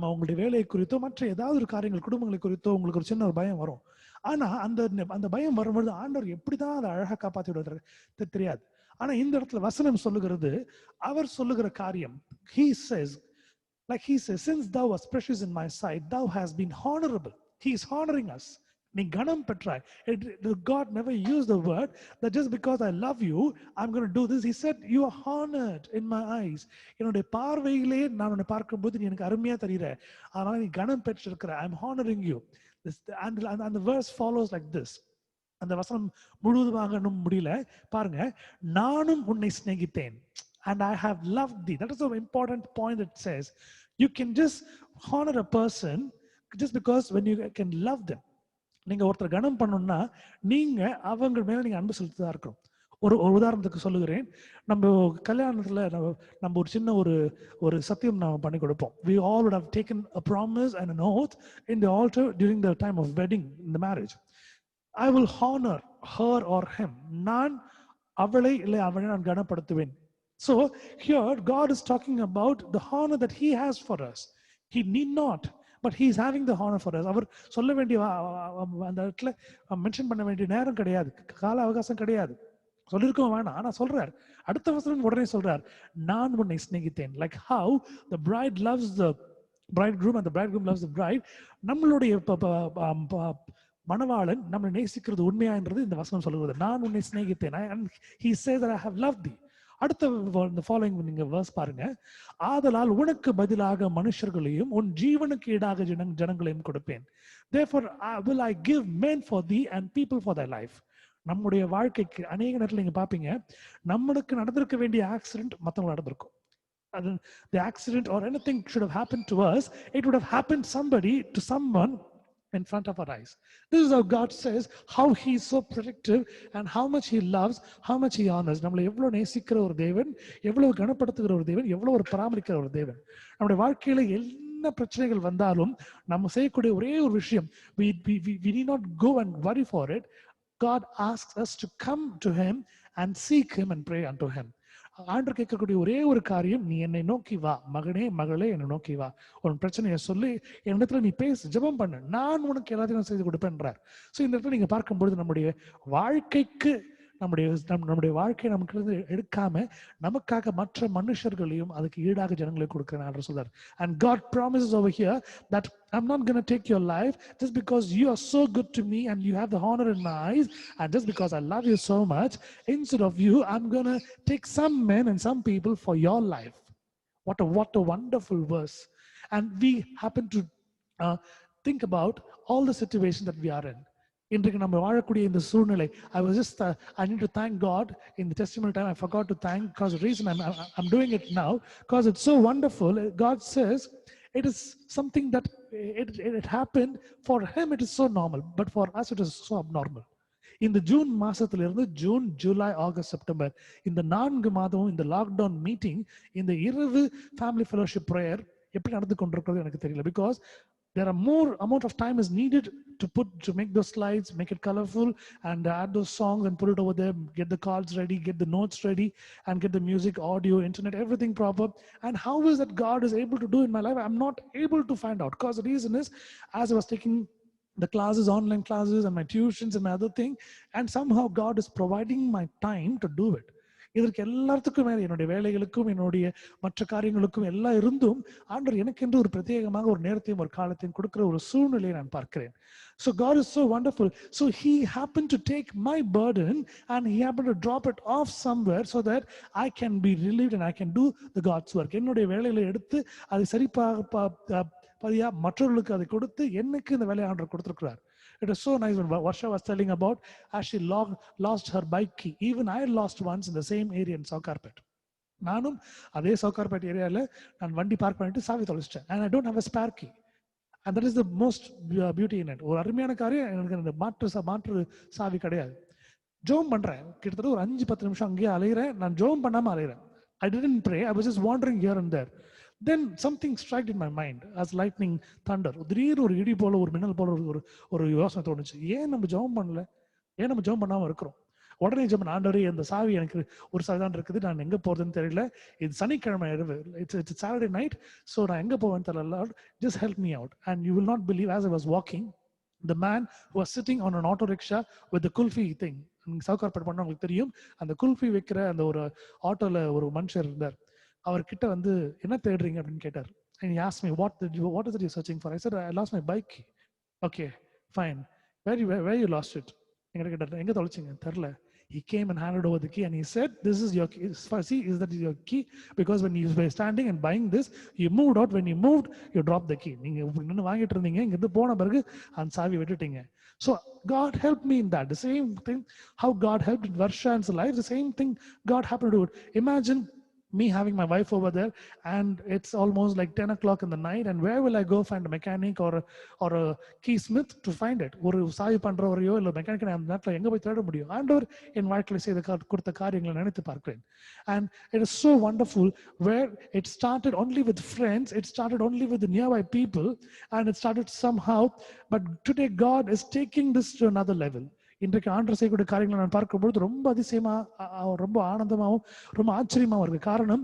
உங்களுடைய வேலையை குறித்தோ மற்ற ஏதாவது ஒரு காரியங்கள் குடும்பங்களை குறித்தோ உங்களுக்கு ஒரு சின்ன ஒரு பயம் வரும். ஆனா அந்த பயம் வரும்பொழுது ஆண்டவர் எப்படிதான் அதை அழகா காப்பாற்றி விடுறது தெரியாது. ஆனா இந்த இடத்துல வசனம் சொல்லுகிறது, அவர் சொல்லுகிற காரியம், he says, since thou was precious in my sight, thou has been honorable. He is honoring us. நீ கனம் பெற்றாய். God never used the word that just because I love you, I'm going to do this. He said, you are honored in my eyes. என்னுடைய பார்வையிலே நான் உன்னை பார்க்கும்போது நீ எனக்கு அருமையா தெரியுற, அதனால நீ கனம் பெற்றிருக்கிற. I'm honoring you. And the verse follows like this. அந்த வசனம் முழுவதுமாக முடியல, பாருங்க. நானும் உன்னை சிநேகித்தேன், and I have loved thee. That is the important point that says you can just honor a person just because when you can love them. நீங்க ஒருத்தர் கனம் பண்ணணும்னா நீங்க அவங்க மேல நீங்க அன்பு செலுத்ததா இருக்கணும். ஒரு உதாரணத்துக்கு சொல்லுகிறேன். நம்ம கல்யாணத்துல நம்ம ஒரு சின்ன ஒரு சத்தியம் நாம பண்ணி கொடுப்போம். We all would have taken a promise and an oath in the altar during the time of wedding, in the marriage. I will honor her or him. நான் அவளை இல்லை அவனை நான் கனப்படுத்துவேன். So here God is talking about the honor that he has for us. He need not, but he is having the honor for us. அவர் சொல்ல வேண்டிய அந்த இடத்துல mention பண்ண வேண்டிய நேரம் கிடையாது, கால அவகாசம் கிடையாது, சொல்லிருக்கோம் வேணாம். ஆனா சொல்றார், அடுத்த வசனம் உடனே சொல்றார், நான் உன்னை சிநேகித்தேன். Like how the bride loves the bridegroom and the bridegroom loves the bride. நம்மளுடைய மணவாளன் நம்மளை நேசிக்கிறது உண்மையான்றது இந்த வசனம் சொல்லுவது. நான் உன்னை சிநேகித்தேன். And he says that I have loved thee. அடுத்த ஃபாலோயிங் நீங்க வேர்ஸ் பாருங்க. ஆதலால் உனக்கு பதிலாக மனுஷர்களையும் உன் ஜீவனுக்கு ஈடாக ஜனங்களையும் கொடுப்பேன். Therefore will I give men for thee and people for thy life. நம்முடைய வாழ்க்கைக்கு அநேக நேரத்தில் நீங்க பாப்பீங்க, நம்மளுக்கு நடந்திருக்க வேண்டிய ஆக்சிடென்ட் மற்றவங்க நடந்திருக்கும். The accident or anything should have happened to us, it would have happened to someone in front of our eyes. This is how God says how he is so protective and how much he loves, how much he honors. நம்மளை எவ்வளவு நேசிக்கிற ஒரு தேவன், எவ்வளவு கனப்படுத்துகிற ஒரு தேவன், எவ்வளவு ஒரு பராமரிக்கிற ஒரு தேவன். நம்முடைய வாழ்க்கையில என்ன பிரச்சனைகள் வந்தாலும் நம்ம செய்யக்கூடிய ஒரே ஒரு விஷயம், we need not go and worry for it. God asks us to come to him and seek him and pray unto him. ஆண்டவர் கேட்கக்கூடிய ஒரே ஒரு காரியம், நீ என்னை நோக்கி வா, மகனே மகளே என்னை நோக்கி வா, உன் பிரச்சனையை சொல்லி என்னிடத்துல நீ பேசு, ஜெபம் பண்ணு, நான் உனக்கு எல்லாத்தையும் செய்து கொடுப்பேன்றார். ஸோ இந்த இடத்துல நீங்க பார்க்கும்பொழுது நம்முடைய வாழ்க்கைக்கு நம்முடைய வாழ்க்கையை நமக்கு எடுக்காம நமக்காக மற்ற மனுஷர்களையும் அதுக்கு ஈடாக ஜனங்களை கொடுக்கிறேன் சொல்றார். And God promises over here that I'm not going to take your life just because you are so good to me and you have the honor in my eyes, and just because I love you so much, instead of you I'm going to take some men and some people for your life. What a wonderful verse. And we happen to think about all the situations that we are in. இன்றைக்கு நம்ம வாழக்கூடிய இந்த சூழ்நிலை, I need to thank God in the testimony time. I forgot to thank because the reason I'm doing it now because it's so wonderful. God says it is something that it happened for him. It is so normal, but for us it is so abnormal. இந்த June மாசத்துல இருந்து June, July, August, September இந்த 4 மாதமும் இந்த lockdown meeting, இந்த இரவு family fellowship prayer எப்படி நடந்து கொண்டிருக்கிறது எனக்கு தெரியல. Because there are more amount of time is needed to make those slides, make it colorful, and add those songs and put it over there, get the cards ready, get the notes ready, and get the music, audio, internet, everything proper. And how is that God is able to do in my life? I'm not able to find out, because the reason is, as I was taking the classes, online classes, and my tuitions and my other thing, and somehow God is providing my time to do it. இதற்கு எல்லாத்துக்கும் மேல என்னுடைய வேலைகளுக்கும் என்னுடைய மற்ற காரியங்களுக்கும் எல்லாம் இருந்தும் ஆண்டவர் எனக்கு என்று ஒரு பிரத்யேகமாக ஒரு நேரத்தையும் ஒரு காலத்தையும் கொடுக்கிற ஒரு சூழ்நிலையை நான் பார்க்கிறேன். So God is so wonderful. So he happened to take my burden and he happened to drop it off somewhere so that I can be relieved and I can do the God's work. என்னுடைய வேலைகளை எடுத்து அதை சரியா மற்றவர்களுக்கு அதை கொடுத்து எனக்கு இந்த வேலையை ஆண்டவர் கொடுத்திருக்கிறார். It is so nice when Varsha was telling about as she lost her bike key. Even I lost once in the same area in Saukarpet. நானும் அதே சவுகார்பேட் ஏரியால நான் வண்டி பார்க் பண்ணிட்டு சாவி தொலைச்சிட்டேன். And I don't have a spare key. And that is the most beauty in it. ஒரு அருமையான காரியம், எனக்கு மாற்று சாவி கிடையாது. ஜெபம் பண்றேன், கிட்டத்தட்ட ஒரு 5-10 நிமிஷம் அங்கேயே அலையிறேன். நான் ஜெபம் பண்ணாம அலையிறேன். I didn't pray, I was just wandering here and there. Then something struck in my mind as lightning thunder. திடீர்னு ஒரு இடி போல, ஒரு மின்னல் போல ஒரு ஒரு யோசனை தோணுச்சு. ஏன் நம்ம ஜெபம் பண்ணல, ஏன் நம்ம ஜெபம் பண்ணாம இருக்கிறோம்? உடனே ஜெபம், ஆண்டவரே அந்த சாவி எனக்கு ஒரு சாவி தான் இருக்குது, நான் எங்க போறதுன்னு தெரியல, இது சனிக்கிழமை இரவு, இட்ஸ் சாட்டர்டே நைட், ஸோ நான் எங்க போவேன்னு தெரியல, Lord just help me out. And you will not believe, as I was walking, the man who was sitting on an auto rickshaw with the kulfi thing, நீங்க சவுகார்பேட் பண்ணா உங்களுக்கு தெரியும், அந்த குல்ஃபி வைக்கிற அந்த ஒரு ஆட்டோல ஒரு மனுஷர் இருந்தார். அவர்கிட்ட வந்து என்ன தேடுறீங்க அப்படின்னு கேட்டார். And he asked me, what is it you're searching for? I said, I lost my bike key. Okay, fine. Where you lost it? எங்கிட்ட கேட்டார், எங்க தொலைச்சிங்க? தெரியல. He came and handed over the key and he said, this is your key. See, is that your key? Because when you were standing and buying this, you moved out. When you moved, you dropped the key. நீங்க இன்னும் வாங்கிட்டு இருந்தீங்க, இங்க இருந்து போன பிறகு அந்த சாவி விட்டுட்டீங்க. So God helped me in that. The same thing, how God helped in Varsha's life, the same thing God happened to do it. Imagine me having my wife over there, and it's almost like 10 o'clock in the night, and where will I go find a mechanic or a keysmith to find it? ஒரு சாவி பண்றவரையோ இல்ல mechanic நான் அந்த நேரத்துல எங்க போய் தேட முடியும்? ஆண்டவர் என் வாழ்க்கையில செய்த கொடுத்த காரியங்களை நினைத்து பார்க்கிறேன். And it is so wonderful where it started only with friends, it started only with the nearby people, and it started somehow, but today God is taking this to another level. இன்றைக்கு ஆண்டவர் செய்யக்கூடிய காரியங்களை நான் பார்க்கும்போது ரொம்ப அதிசயமா, ரொம்ப ஆனந்தமாகவும் ரொம்ப ஆச்சரியமாகவும் இருக்கு. காரணம்,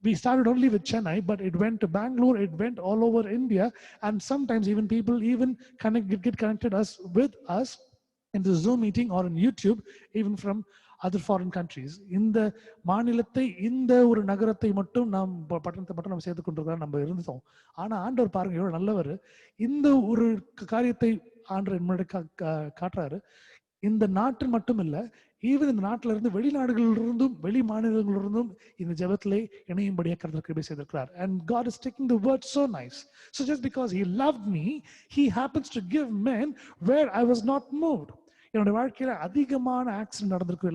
we started only with Chennai, but it went to Bangalore, it went all over India, and sometimes even people get connected with us in the Zoom meeting or in YouTube, even from other foreign countries. இந்த மாநிலத்தை, இந்த ஒரு நகரத்தை மட்டும் நாம், பட்டணத்தை மட்டும் நம்ம சேர்த்து கொண்டிருக்கிறோம், நம்ம இருந்தோம். ஆனா ஆண்டவர் பாருங்க எவ்வளவு நல்லவர். இந்த ஒரு காரியத்தை ஆண்டவர் என்னுடைய காட்டுறாரு. இந்த நாட்டில் மட்டும் இல்ல, ஈவன் இந்த நாட்டில இருந்து வெளிநாடுகளிலிருந்தும் வெளி மாநிலங்களிலிருந்தும் இந்த ஜெபத்திலே இணையும்படியாக கர்த்தர் கிருபை செய்திருக்கிறார். And God is taking the word so nice. So just because he loved me, he happens to give men where I was not moved. என்னோட வாழ்க்கையில அதிகமான ஆக்சிடென்ட் நடந்திருக்கு,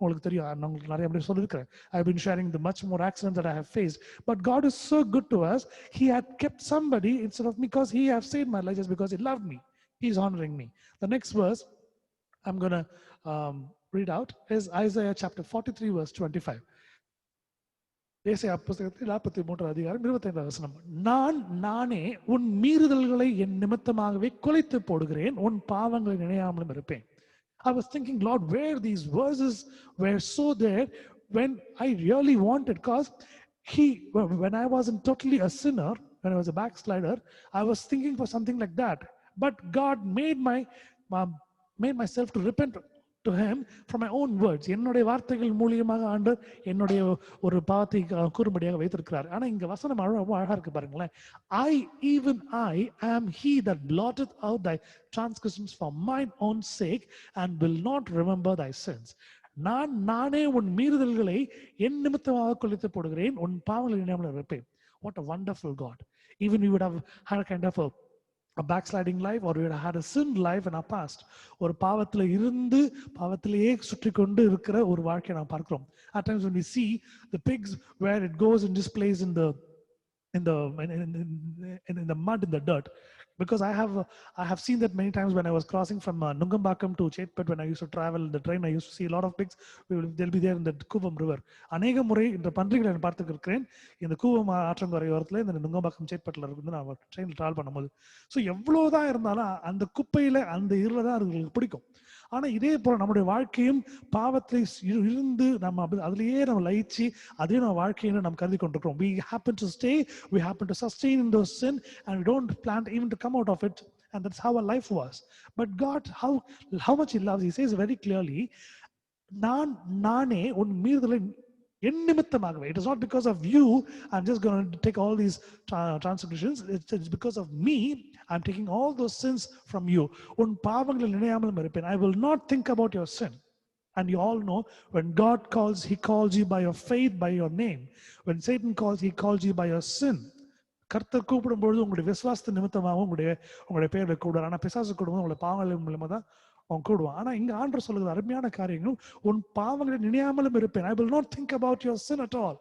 உங்களுக்கு தெரியும், நான் உங்களுக்கு நிறைய அப்படி சொல்லியிருக்கிறேன். I've been sharing the much more accidents that I have faced. But God is so good to us. He had kept somebody instead of me, because he have saved my life just because he loved me. He is honoring me. The next verse I'm going to read out is Isaiah chapter 43 verse 25. ஏசாயா புத்தகத்தில் 43 அதிகாரம் 25 வசனம். நானே உன் மீறுதல்களை என் நிமித்தமாகவே குலைத்து போடுகிறேன், உன் பாவங்களை நினையாமலும் இருப்பேன். I was thinking, Lord, where these verses were so there when I really wanted, because when I wasn't totally a sinner, when I was a backslider, I was thinking for something like that. But God made myself to repent to him from my own words. என்னுடைய வார்த்தைகள் மூலமாக ஆண்டவர் என்னுடைய ஒரு பாவத்தை கூறும்படியாக வைத்திருக்கிறார். ஆனா இங்க வசனம் அழகா இருக்கு பாருங்களேன். I am he that blotteth out thy transgressions for mine own sake and will not remember thy sins. நானே உன் மீறுதல்களை என் நிமித்தமாக குலைத்து போடுகிறேன், உன் பாவங்களை நினையாமல் இருப்பேன். What a wonderful God. Even we would have had a kind of a backsliding life, or we had a sin life in our past. ஒரு பாவத்துல இருந்து பாவத்திலேயே சுற்றி கொண்டு இருக்கிற ஒரு வாழ்க்கையை நாம் பார்க்கிறோம். At times when we see the pigs where it goes and just plays in the mud, in the dirt, because I have seen that many times when I was crossing from Nungambakkam to Chetpet. When I used to travel in the train, I used to see a lot of pigs. They'll be there in the Kuvam river. அநேக முறை இந்த பன்றிகளை நான் பார்த்துருக்கிறேன் இந்த கூவம் ஆற்றங்கரை ஓரத்துல, இந்த நுங்கம்பாக்கம் சேட்பட்டில் இருந்து நான் ட்ரெயினில் டிராவல் பண்ணும்போது. ஸோ எவ்வளவுதான் இருந்தாலும் அந்த குப்பையில அந்த இருள தான் அதுங்களுக்கு பிடிக்கும். ஆனா இதே போல நம்முடைய வாழ்க்கையும் பாவத்தில் இருந்து நம்ம அதுலயே நம்ம லயிச்சு அதே நம்ம வாழ்க்கையை நம்ம கருதி கொண்டிருக்கிறோம். We happen to stay, we happen to sustain in those sin, and we don't plan even to come out of it. And that's how our life was. But God, how much he loves, he says very clearly, நானே உன் மீறுதலை என் நிமித்தமாகவே. It is not because of you I'm just going to take all these transgressions. It's because of me I'm taking all those sins from you. உன் பாவங்களை நினையாமலும் இருப்பேன். I will not think about your sin. And you all know, when God calls, he calls you by your faith, by your name. When Satan calls, he calls you by your sin. கர்த்தர் கூப்பிடும் பொழுது உங்களுடைய விசுவாசத்தின் நிமித்தமாகவும் உங்களுடைய பெயர்களை கூடுவார். ஆனா பிசாசு கூடும்போது உங்களுடைய பாவங்கள் மூலமா தான் அவன் கூடுவான். ஆனா இங்க ஆண்டவர் சொல்லுகிற அருமையான காரியங்கள், உன் பாவங்களை நினையாமலும் இருப்பேன். I will not think about your sin at all.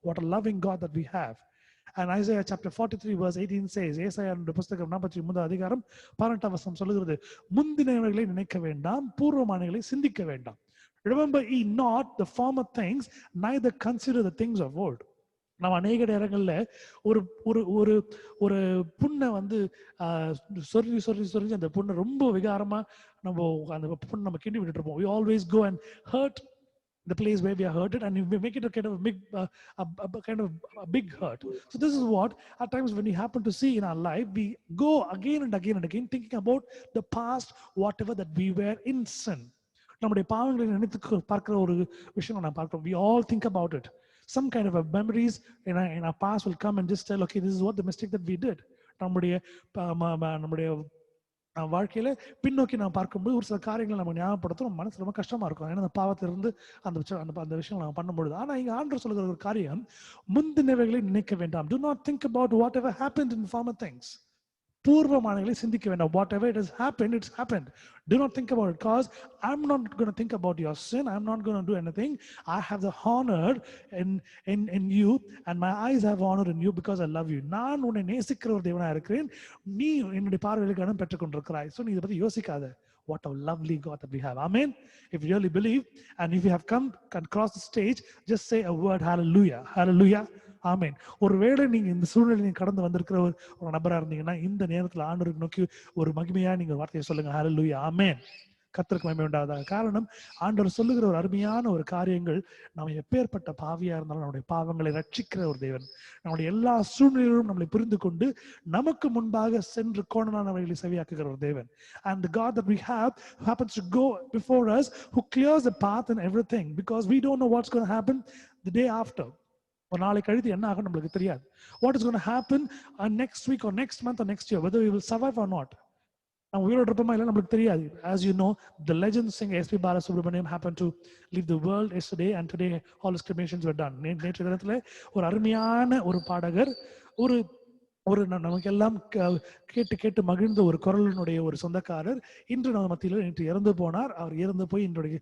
What a loving God that we have. And Isaiah chapter 43 verse 18 says, ஏசாயா புத்தகம் 43 அதிகாரம் 18 வசனம் சொல்லுகிறது, முந்தினவைகளை நினைக்க வேண்டாம், பூர்வமானவைகளை சிந்திக்க வேண்டாம். Remember ye not the former things, neither consider the things of old. நம்ம அநேக நேரங்கள்ல ஒரு ஒரு ஒரு ஒரு புண்ணை வந்து சொரிஞ்சு அந்த புண்ணை ரொம்ப விகாரமா நம்ம அந்த புண்ணை நம்ம கிண்டி விட்டுட்டு இருப்போம். We always go and hurt the place where we are hurted, and we make it a kind of a big hurt. So this is what at times when we happen to see in our life, we go again and again and again thinking about the past, whatever that we were in sin. நம்முடைய பாவங்களை நினைத்து பார்க்கிற ஒரு விஷயம் நான் பார்க்கிறோம். We all think about it. Some kind of a memories in our past will come and just tell, okay, this is what the mistake that we did. நம்முடைய வாழ்க்கையில பின்னோக்கி நான் பார்க்கும்போது ஒரு சில காரியங்களை நம்ம ஞாபகப்படுத்தும், நம்ம மனசு ரொம்ப கஷ்டமா இருக்கும். ஏன்னா அந்த பாவத்திலிருந்து அந்த விஷயம் நம்ம பண்ணும்பொழுது. ஆனா இங்க ஆண்டவர் சொல்லுகிற ஒரு காரியம், முந்தினவைகளை நினைக்க வேண்டாம். Do not think about whatever happened in former things. பூர்வமானங்களை சிந்திக்க வேண்டாம். Whatever it has happened, it's happened. Do not think about it, because I'm not going to think about your sin. I'm not going to do anything. I have the honor in you, and my eyes have honor in you because I love you. நான் உன்னை நேசிக்கிற ஒரு தேவனா இருக்கிறேன், நீ என்னுடைய பார்வையில் கனம் பெற்றுக் கொண்டிருக்கிறாய். So நீ இதை பத்தி யோசிக்காத. What a lovely God that we have. Amen. If you really believe, and if you have come and crossed the stage, just say a word, hallelujah. Hallelujah. ஆமேன். ஒருவேளை நீங்க இந்த சூழ்நிலை நீங்க கடந்து வந்திருக்கிற ஒரு நபரா இருந்தீங்கன்னா, இந்த நேரத்துல ஆண்டவருக்கு நோக்கி ஒரு மகிமையா நீங்க வார்த்தையை சொல்லுங்க, ஹல்லேலூயா, ஆமேன். கர்த்தருக்கு மகிமை உண்டாவதாக. காரணம், ஆண்டவர் சொல்லுகிற ஒரு அருமையான ஒரு காரியங்கள், நம்ம எப்பேற்பட்ட பாவியா இருந்தாலும் நம்முடைய பாவங்களை ரட்சிக்கிற ஒரு தேவன். நம்முடைய எல்லா சூழ்நிலையிலும் நம்மளை புரிந்து கொண்டு நமக்கு முன்பாக சென்று கோணலானவைகளை செவியாக்குகிற ஒரு தேவன். And the God that we have happens to go before us, who clears the path and everything, because we don't know what's going to happen the day after. ஒரு நாளை கழித்து என்ன ஆகும் நம்மளுக்கு தெரியாது. What is going to happen next week or next month or next year, whether we will survive or not. நம்ம உயிரோடு இருப்போமா இல்லை நம்மளுக்கு தெரியாது. As you know, the legend singer S.P. Balasubramaniam happened to leave the world yesterday, and today all his cremations were done. நேற்று தினத்துல ஒரு அருமையான ஒரு பாடகர், ஒரு நமக்கெல்லாம் கேட்டு மகிழ்ந்த ஒரு குரலினுடைய ஒரு சொந்தக்காரர் இன்று நம்ம மத்தியில் நேற்று இறந்து போனார். அவர் இறந்து போய் இன்றைய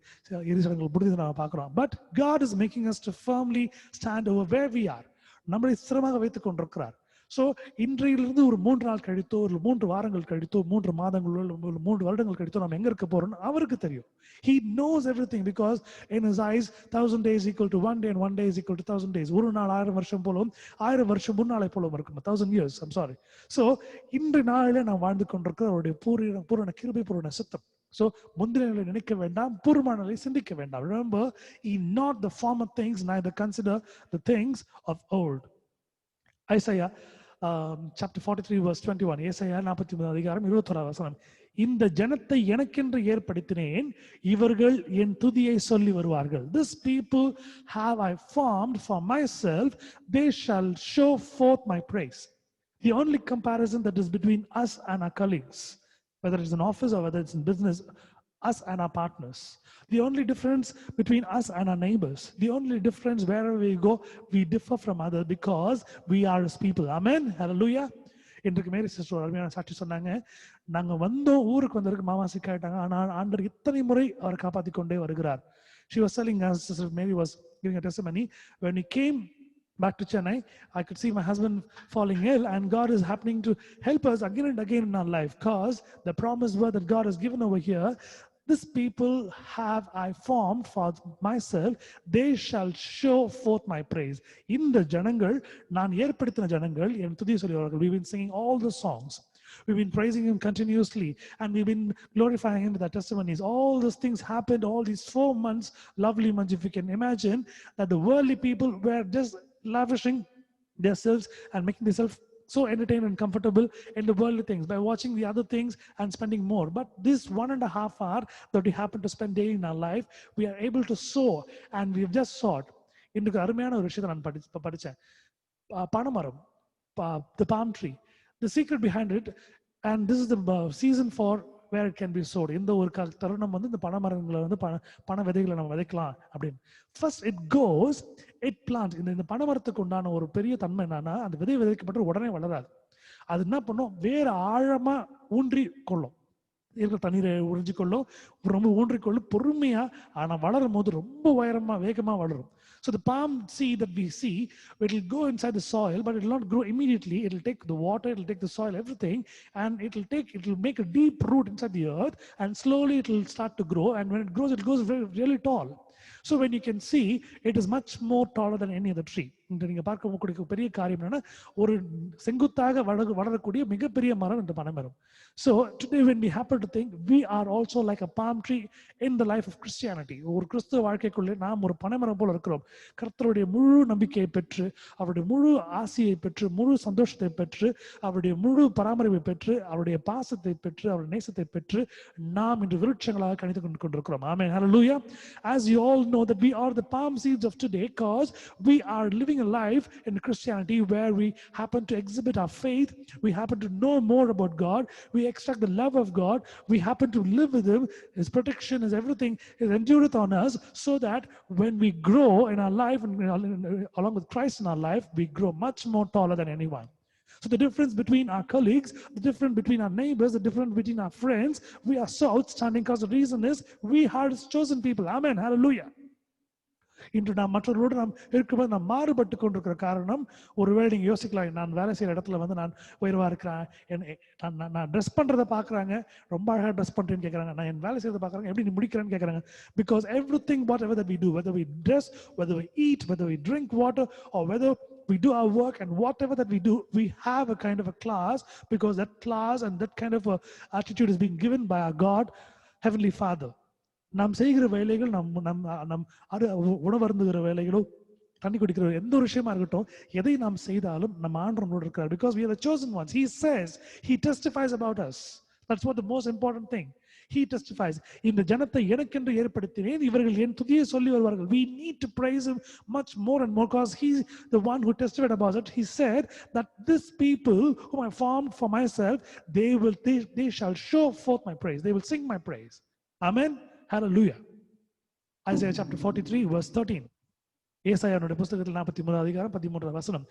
இறுதிச்சடங்குகள் முடிந்து நம்ம பார்க்கிறோம். But God is making us to firmly stand over where we are. நம்மளை ஸ்திரமாக வைத்துக் கொண்டிருக்கிறார். ஸோ இன்றையிலிருந்து ஒரு 3 நாள் கழித்தோ, ஒரு 3 வாரங்கள் கழித்தோ, 3 மாதங்களோ, 3 வருடங்கள் கழித்தோ நம்ம எங்க இருக்க போறோம்னு அவருக்கு தெரியும். He knows everything, because in his eyes 1000 days equal to 1 day and 1 day is equal to 1000 days. ஒரு நாள் 1000 வருஷம் போலவும் 1000 வருஷம் முன்னாலே போலவும் இருக்கும். 1000 years, I'm sorry. So இன்று நாளிலே நாம் வாழ்ந்து கொண்டிருக்கிற அவருடைய பூரண கிருபை, பூரண சித்தம். So முந்தினங்களை நினைக்க வேண்டாம், பூர்வமானதை சிந்திக்க வேண்டாம். Remember, ye not the former things, neither consider the things of old. Isaiah chapter 43 verse 21. ஏசாயா 43 அதிகாரம் 21 வசனம். இந்த ஜனத்தை எனக்கென்று ஏற்படுத்தினேன், இவர்கள் என் துதியை சொல்லி வருவார்கள். This people have I formed for myself, they shall show forth my praise. The only comparison that is between us and our colleagues, whether it's in office or whether it's in business, us and our partners, the only difference between us and our neighbors, the only difference wherever we go, we differ from others because we are his people. Amen. Hallelujah. இன்றைக்கு மேரி sister அருமையான சாட்சி சொன்னாங்க, நாங்க வந்தோம், ஊருக்கு வந்ததுக்கு மாமா சிக்காயிட்டாங்க, ஆனால் ஆண்டவர் இத்தனை முறை அவர் காப்பாற்றி கொண்டே வருகிறார். She was telling us, Sister Mary was giving a testimony, when we came back to Chennai, I could see my husband falling ill, and God is happening to help us again and again in our life, because the promised word that God has given over here, this people have I formed for myself, they shall show forth my praise. இந்த ஜனங்கள், நான் ஏற்படுத்தின ஜனங்கள் என் துதியை சொல்லுவார்கள். We've been singing all the songs, we've been praising him continuously, and we've been glorifying him with our testimonies. All these things happened, all these 4 months, lovely months. If you can imagine that the worldly people were just lavishing themselves and making themselves so entertained and comfortable in the worldly things by watching the other things and spending more. But this 1.5 hour that we happen to spend daily in our life, we are able to sow, and we have just sowed. இன்றைக்கு அருமையான ஒரு விஷயத்தை நான் படிச்சேன். பனைமரம், the palm tree, the secret behind it, and this is the season for where it can be sowed. இந்த ஒரு தருணம் வந்து இந்த பனைமரங்களை வந்து பனை விதைகளை நம்ம விதைக்கலாம் அப்படின்னு. First it goes, it plants. இந்த பனைமரத்துக்கு உண்டான ஒரு பெரிய தன்மை என்னன்னா, அந்த விதை விதைக்கப்பட்டு உடனே வளராது. அது என்ன பண்ணும், வேற ஆழமா ஊன்றி கொள்ளும், இருக்கிற தண்ணீரை உறிஞ்சிக்கொள்ளும், ரொம்ப ஊன்றிக்கொள்ளும் பொறுமையா. ஆனா வளரும் போது ரொம்ப உயரமா வேகமா வளரும். So the palm seed that we see, it will go inside the soil, but it will not grow immediately. It will take the water, it will take the soil, everything, and it will make a deep root inside the earth, and slowly it will start to grow. And when it grows really tall. So when you can see, it is much more taller than any other tree. இன்று நீங்க பார்க்கக்கூடிய பெரிய காரியம் என்னன்னா, ஒரு செங்குத்தாக வளரக்கூடிய மிகப்பெரிய மரம் இந்த பனைமரம். So today when we happen to think, we are also like a palm tree in the life of Christianity. ஒரு கிறிஸ்துவ வாழ்க்கைக்குள்ளே நாம் ஒரு பனைமரம் போல இருக்கிறோம். கர்த்தருடைய முழு நம்பிக்கையை பெற்று, அவருடைய முழு ஆசையை பெற்று, முழு சந்தோஷத்தை பெற்று, அவருடைய முழு பராமரிப்பை பெற்று, அவருடைய பாசத்தை பெற்று, அவருடைய நேசத்தை பெற்று நாம் இன்று விருட்சங்களாக கணித்து கொண்டிருக்கிறோம். ஆமென். Hallelujah. As you all know that we are the palm seeds of today, because we are living a life in Christianity where we happen to exhibit our faith, we happen to know more about God, we extract the love of God, we happen to live with Him, His protection, His everything is endureth on us, so that when we grow in our life, and along with Christ in our life, we grow much more taller than anyone. So the difference between our colleagues, the difference between our neighbors, the difference between our friends, we are so outstanding because the reason is we are His chosen people. Amen. Hallelujah. இன்று நாம் மற்றவர்களோடு நாம் இருக்கும்போது நாம் மாறுபட்டு கொண்டிருக்கிற காரணம், ஒருவேளை நீங்க யோசிக்கலாம், நான் வேலை செய்யற இடத்துல வந்து நான் உயர்வா இருக்கிறேன், நான் ட்ரெஸ் பண்றதை பாக்குறாங்க, ரொம்ப அழகா ட்ரெஸ் பண்றேன்னு கேட்கறாங்க, நான் என் வேலை செய்யறதை பாக்குறாங்க, எப்படி நீ முடிக்கிறேன்னு கேட்கறாங்க. Because everything whatever that we do, whether we dress, whether we eat, whether we drink water, or whether we do our work, and whatever that we do, we have a kind of a class, because that class and that kind of a attitude is being given by our God, Heavenly Father. நாம் செய்கிற வேலைகள், நம் உணவருந்துகிற வேலைகளோ, தண்ணி குடிக்கிற எந்த ஒரு விஷயமா இருக்கட்டும், எதை நாம் செய்தாலும் நம்ம ஆண்டவர் நம்மளோட இருக்கிறார். Because we are the chosen ones. He says, He testifies about us. That's what the most important thing. He testifies. இந்த ஜனத்தை எனக்கென்று ஏற்படுத்தினேன், இவர்கள் என் துதியை சொல்லி வருவார்கள். We need to praise Him much more and more, because He's the one who testified about it. He said that this people whom I formed for myself, they shall show forth my praise. They will sing my praise. Amen. Hallelujah. Isaiah chapter 43 verse 13. ஏசாயாவுடைய புத்தகத்தில் 43 அதிகாரம் 13 வசனம்.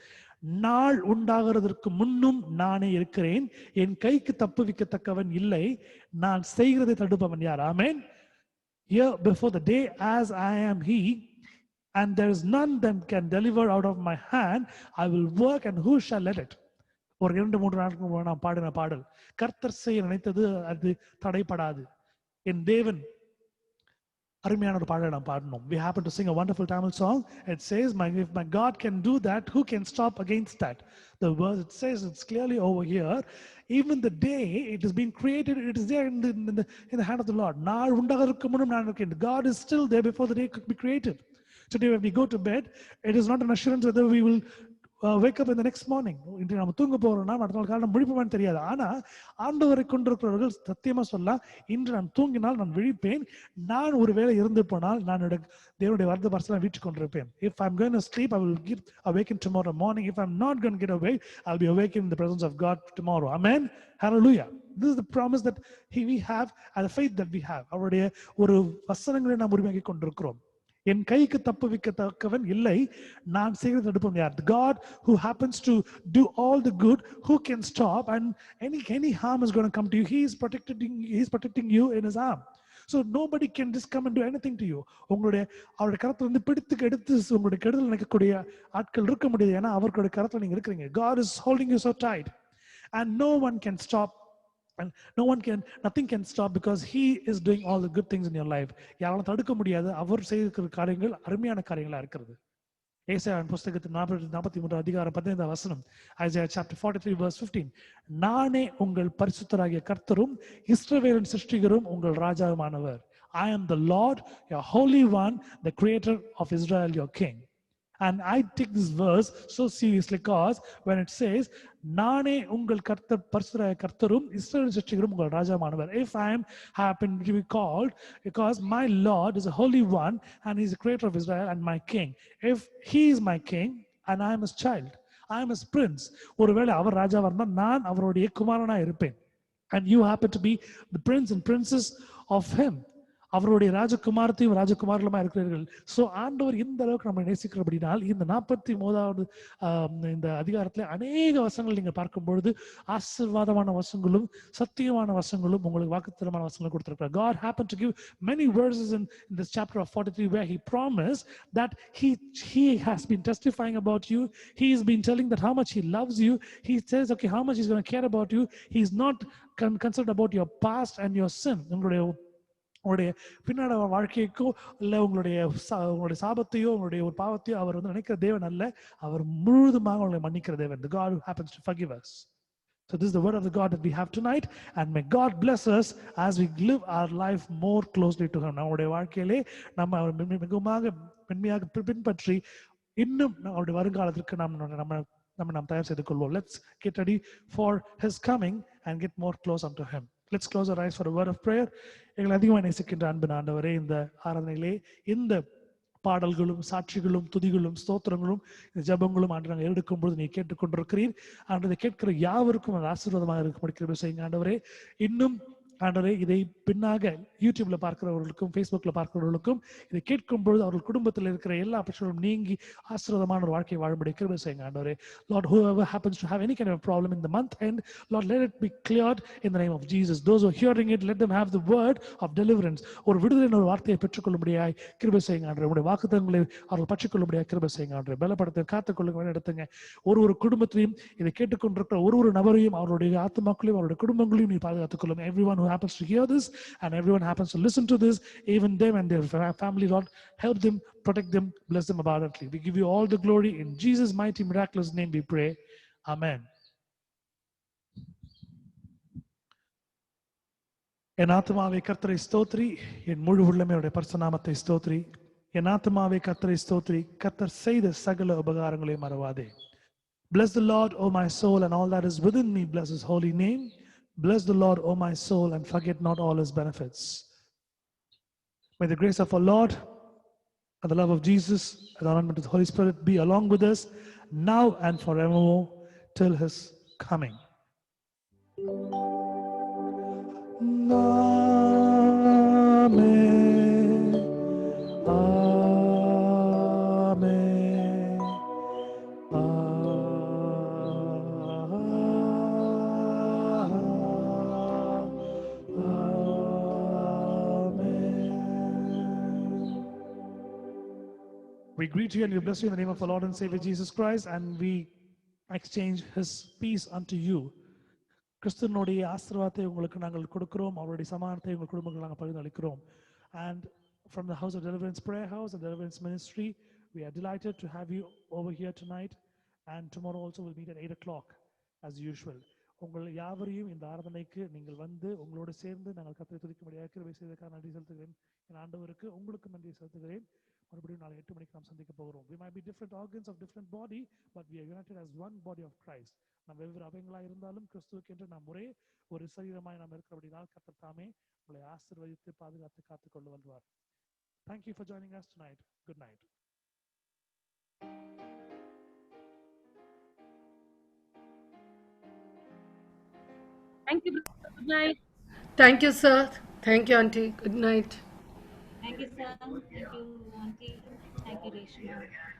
நாள் உண்டாகிறதற்கு முன்னும் நானே இருக்கிறேன், என் கைக்கு தப்புவிக்கத்தக்கவன் இல்லை, நான் செய்கிறதை தடுப்பவன் யார்? ஆமென். Here before the day as I am He, and there is none that can deliver out of my hand. I will work, and who shall let it? ஒரு 2-3 நாட்களுக்கு நான் பாடின பாடல், கர்த்தர் செய்ய நினைத்தது அது தடைப்படாது. என் தேவன் அருமையான ஒரு பாடலை நாம் பாடணும். We happen to sing a wonderful Tamil song. It says, if my God can do that, who can stop against that? The verse, it says, it's clearly over here. Even the day it is being created, it is there in the hand of the Lord. நாள் உண்டாகிறதற்கு முன்னும் நான் இருக்கேன். God is still there before the day could be created. Today when we go to bed, it is not an assurance whether we will wake up in the next morning. இன்று நம்ம தூங்க போறோம்னா அடுத்த நாள் காலையில முழிப்போமான்னு தெரியாது. ஆனா ஆண்டவரை கொண்டிருக்கிறவர்கள் சத்தியமா சொல்லலாம், இன்று நான் தூங்கினால் நான் விழிப்பேன், நான் ஒருவேளை இருந்து போனால் நான் தேவனுடைய வார்த்தை பரிசுத்தம் வீட்டு கொண்டிருப்பேன். If I'm going to sleep, I will get awakened tomorrow morning. If I'm not going to get awake, I'll be awakened in the presence of God tomorrow. Amen. Hallelujah. This is the promise that we have and the faith that we have. அவருடைய ஒரு வசனங்களை நாம் உரிமையாக்கி கொண்டிருக்கிறோம். என் கைக்கு தப்புவிக்கத்தக்கவன் இல்லை, நான் செய்கிறதை தடுப்பவன் யார்? The God who happens to do all the good, who can stop, and any harm is going to come to you. He is protecting you in His arm. So nobody can just come and do anything to you. அவருடைய கரத்துல இருந்து பிடித்து எடுத்து உங்களுடைய கெடுதல் நினைக்கக்கூடிய ஆட்கள் இருக்க முடியாது. ஏன்னா அவர்களுடைய கரத்துல நீங்க இருக்கிறீங்க. God is holding you so tight, and no one can stop. And nothing can stop, because He is doing all the good things in your life. யாராலும் தடுக்க முடியாது. அவர் செய்கிற காரியங்கள் அருமையான காரியங்களா இருக்கிறது. ஏசாயாவின் புத்தகத்தில் 43 அதிகாரம் 15 வசனம். Isaiah chapter 43 verse 15. நானே உங்கள் பரிசுத்தராகிய கர்த்தரும் இஸ்ரவேலின் சிருஷ்டிகரும் உங்கள் ராஜாவுமானவர். I am the Lord, your Holy One, the Creator of Israel, your King. And I take this verse so seriously, because when it says, நானே உங்கள் கர்த்தர் பரிசுத்தராகிய கர்த்தரும் இஸ்ரவேலின் சிருஷ்டிகரும் உங்கள் ராஜாவுமானவர். If I am happen to be called, because my Lord is a Holy One and He is the Creator of Israel and my King. If He is my King and I am His child, I am His prince. ஒருவேளை அவர் ராஜாவா இருந்தால் நான் அவருடைய குமாரனா இருப்பேன். And you happen to be the prince and princess of Him. அவருடைய ராஜகுமாரத்தையும் ராஜகுமாரலுமா இருக்கிறீர்கள். So ஆண்டவர் இந்த அளவுக்கு நம்ம நேசிக்கிறபடினால் இந்த 49வது இந்த அதிகாரத்துல அநேக வசனங்கள் நீங்க பார்க்கும் பொழுது ஆசீர்வாதமான வசங்களும் சத்தியமான வசங்களும் உங்களுக்கு வாக்குத்தத்தமான வசங்களை கொடுத்திருக்கிறார். God happened to give many verses in this chapter of 43 where he promised that he has been testifying about you. He has been telling that how much he loves you. He says, okay, how much he's going to care about you. He's not concerned about your past and your sin. உங்களுடைய பின்னாடி வாழ்க்கைக்கோ இல்லை உங்களுடைய சாபத்தையோ உங்களுடைய ஒரு பாவத்தையோ அவர் வந்து நினைக்கிற தேவன் அல்ல, அவர் முழுதுமாக உங்களை மன்னிக்கிற தேவன். The God who happens to forgive us. So this is the word of the God that we have tonight, and may God bless us as we live our life more closely to Him. நம்முடைய வாழ்க்கையிலே நம்ம மிகவும் மென்மையாக பின்பற்றி இன்னும் அவருடைய வருங்காலத்திற்கு நாம் தயார் செய்து கொள்வோம். Let's get ready for His coming and get more close unto Him. Let's close our eyes for a word of prayer. எங்களை அதிகமாக நேசிக்கின்ற அன்பின் ஆண்டவரே, இந்த ஆராதனையிலே இந்த பாடல்களும் சாட்சிகளும் துதிகளும் ஸ்தோத்திரங்களும் இந்த ஜபங்களும் ஆண்டு நாங்கள் எடுக்கும் பொழுது நீ கேட்டுக்கொண்டிருக்கிறீர். ஆண்டதை கேட்கிற யாவருக்கும் அது ஆசீர்வாதமாக இருக்க கிருபை செய்யுங்க ஆண்டவரே. இன்னும் ஆண்டவரே இதை பின்னாக யூடியூப்ல பார்க்கிறவர்களுக்கும் ஃபேஸ்புக்ல பார்க்கிறவர்களுக்கும் இதை கேட்கும் பொழுது அவர்கள் குடும்பத்தில் இருக்கிற எல்லா பிரச்சனைகளும் நீங்கி ஆசீர்வாதமான ஒரு வாழ்க்கையை வாழும்படி கிருபை செய்யுங்க ஆண்டவரே. Lord, whoever happens to have any kind of a problem in the month end, Lord, let it be cleared in the name of Jesus. Those who are hearing it, let them have the word of deliverance. ஒரு விடுதலை ஒரு வார்த்தையை பெற்றுக்கொள்ளும்படியாய் கிருபை செய்யுங்க ஆண்டவரே. உங்களுடைய வாக்குத்தத்தங்களை அவர்கள் பற்றிக்கொள்ளும்படியாய் கிருபை செய்யுங்க ஆண்டவரே. பலப்படுத்த காத்துக்கொள்ளுங்க, வழிநடத்துங்க. ஒரு குடும்பத்தையும் இதை கேட்டுக்கொண்டிருக்கிற ஒரு நபரையும் அவருடைய ஆத்மாக்களையும் அவருடைய குடும்பங்களையும் நீ பாதுகாத்துக் கொள்ளும். Everyone who happens to hear this and everyone happens to listen to this, even them and their family, Lord, help them, protect them, bless them abundantly. We give you all the glory in Jesus' mighty miraculous name we pray. Amen. என் ஆத்துமாவே கர்த்தரை ஸ்தோத்ரி, என் முழு உள்ளமையுடைய பரிசுத்த நாமத்தை ஸ்தோத்ரி. என் ஆத்துமாவே கர்த்தரை ஸ்தோத்ரி, கர்த்தர் செய்த சகல உபகாரங்களை மறவாதே. Bless the Lord, O my soul, and all that is within me, bless His holy name. Bless the Lord, O my soul, and forget not all His benefits. May the grace of our Lord and the love of Jesus and the anointment of the Holy Spirit be along with us now and forevermore till His coming. Amen. Amen. We greet you and we bless you in the name of our Lord and Savior Jesus Christ, and we exchange His peace unto you. கிறிஸ்துவனுடைய ஆசீர்வாதத்தை உங்களுக்கு நாங்கள் கொடுக்கிறோம், அவருடைய சமாதானத்தை உங்கள் குடும்பங்கள் நாங்கள் பகிர்ந்தளிக்கிறோம். And from the House of Deliverance Prayer House and Deliverance Ministry, we are delighted to have you over here tonight, and tomorrow also we'll meet at 8 o'clock as usual. உங்கள் யாவரையும் இந்த ஆராதனைக்கு நீங்கள் வந்து உங்களோடு சேர்ந்து நாங்கள் கர்த்தரை துதிக்கும்படியாக கிருபை செய்ததற்காக நன்றி செலுத்துகிறேன். என் ஆண்டவருக்கு உங்களுக்கு நன்றி செலுத்துகிறேன். மறுபடியும் நாளை 8 மணிக்கு நாம் சந்திக்க போகிறோம். We might be different organs of different body, but we are united as one body of Christ. நாம் வெவ்வேறு அவயங்களாக இருந்தாலும் கிறிஸ்துவுக்கு என்று நாம் ஒரே ஒரு சரீரமாய் நாம் இருக்கிறபடினால் கர்த்தர் தாமே உங்களை ஆசீர்வதித்து பாதுகாத்து காத்துக்கொண்டு வருவார். Thank you for joining us tonight. Good night. Thank you. Good night. Thank you, sir. Thank you, Auntie. Good night. Thank you, sir. Thank you, Auntie. Thank you, Reshma.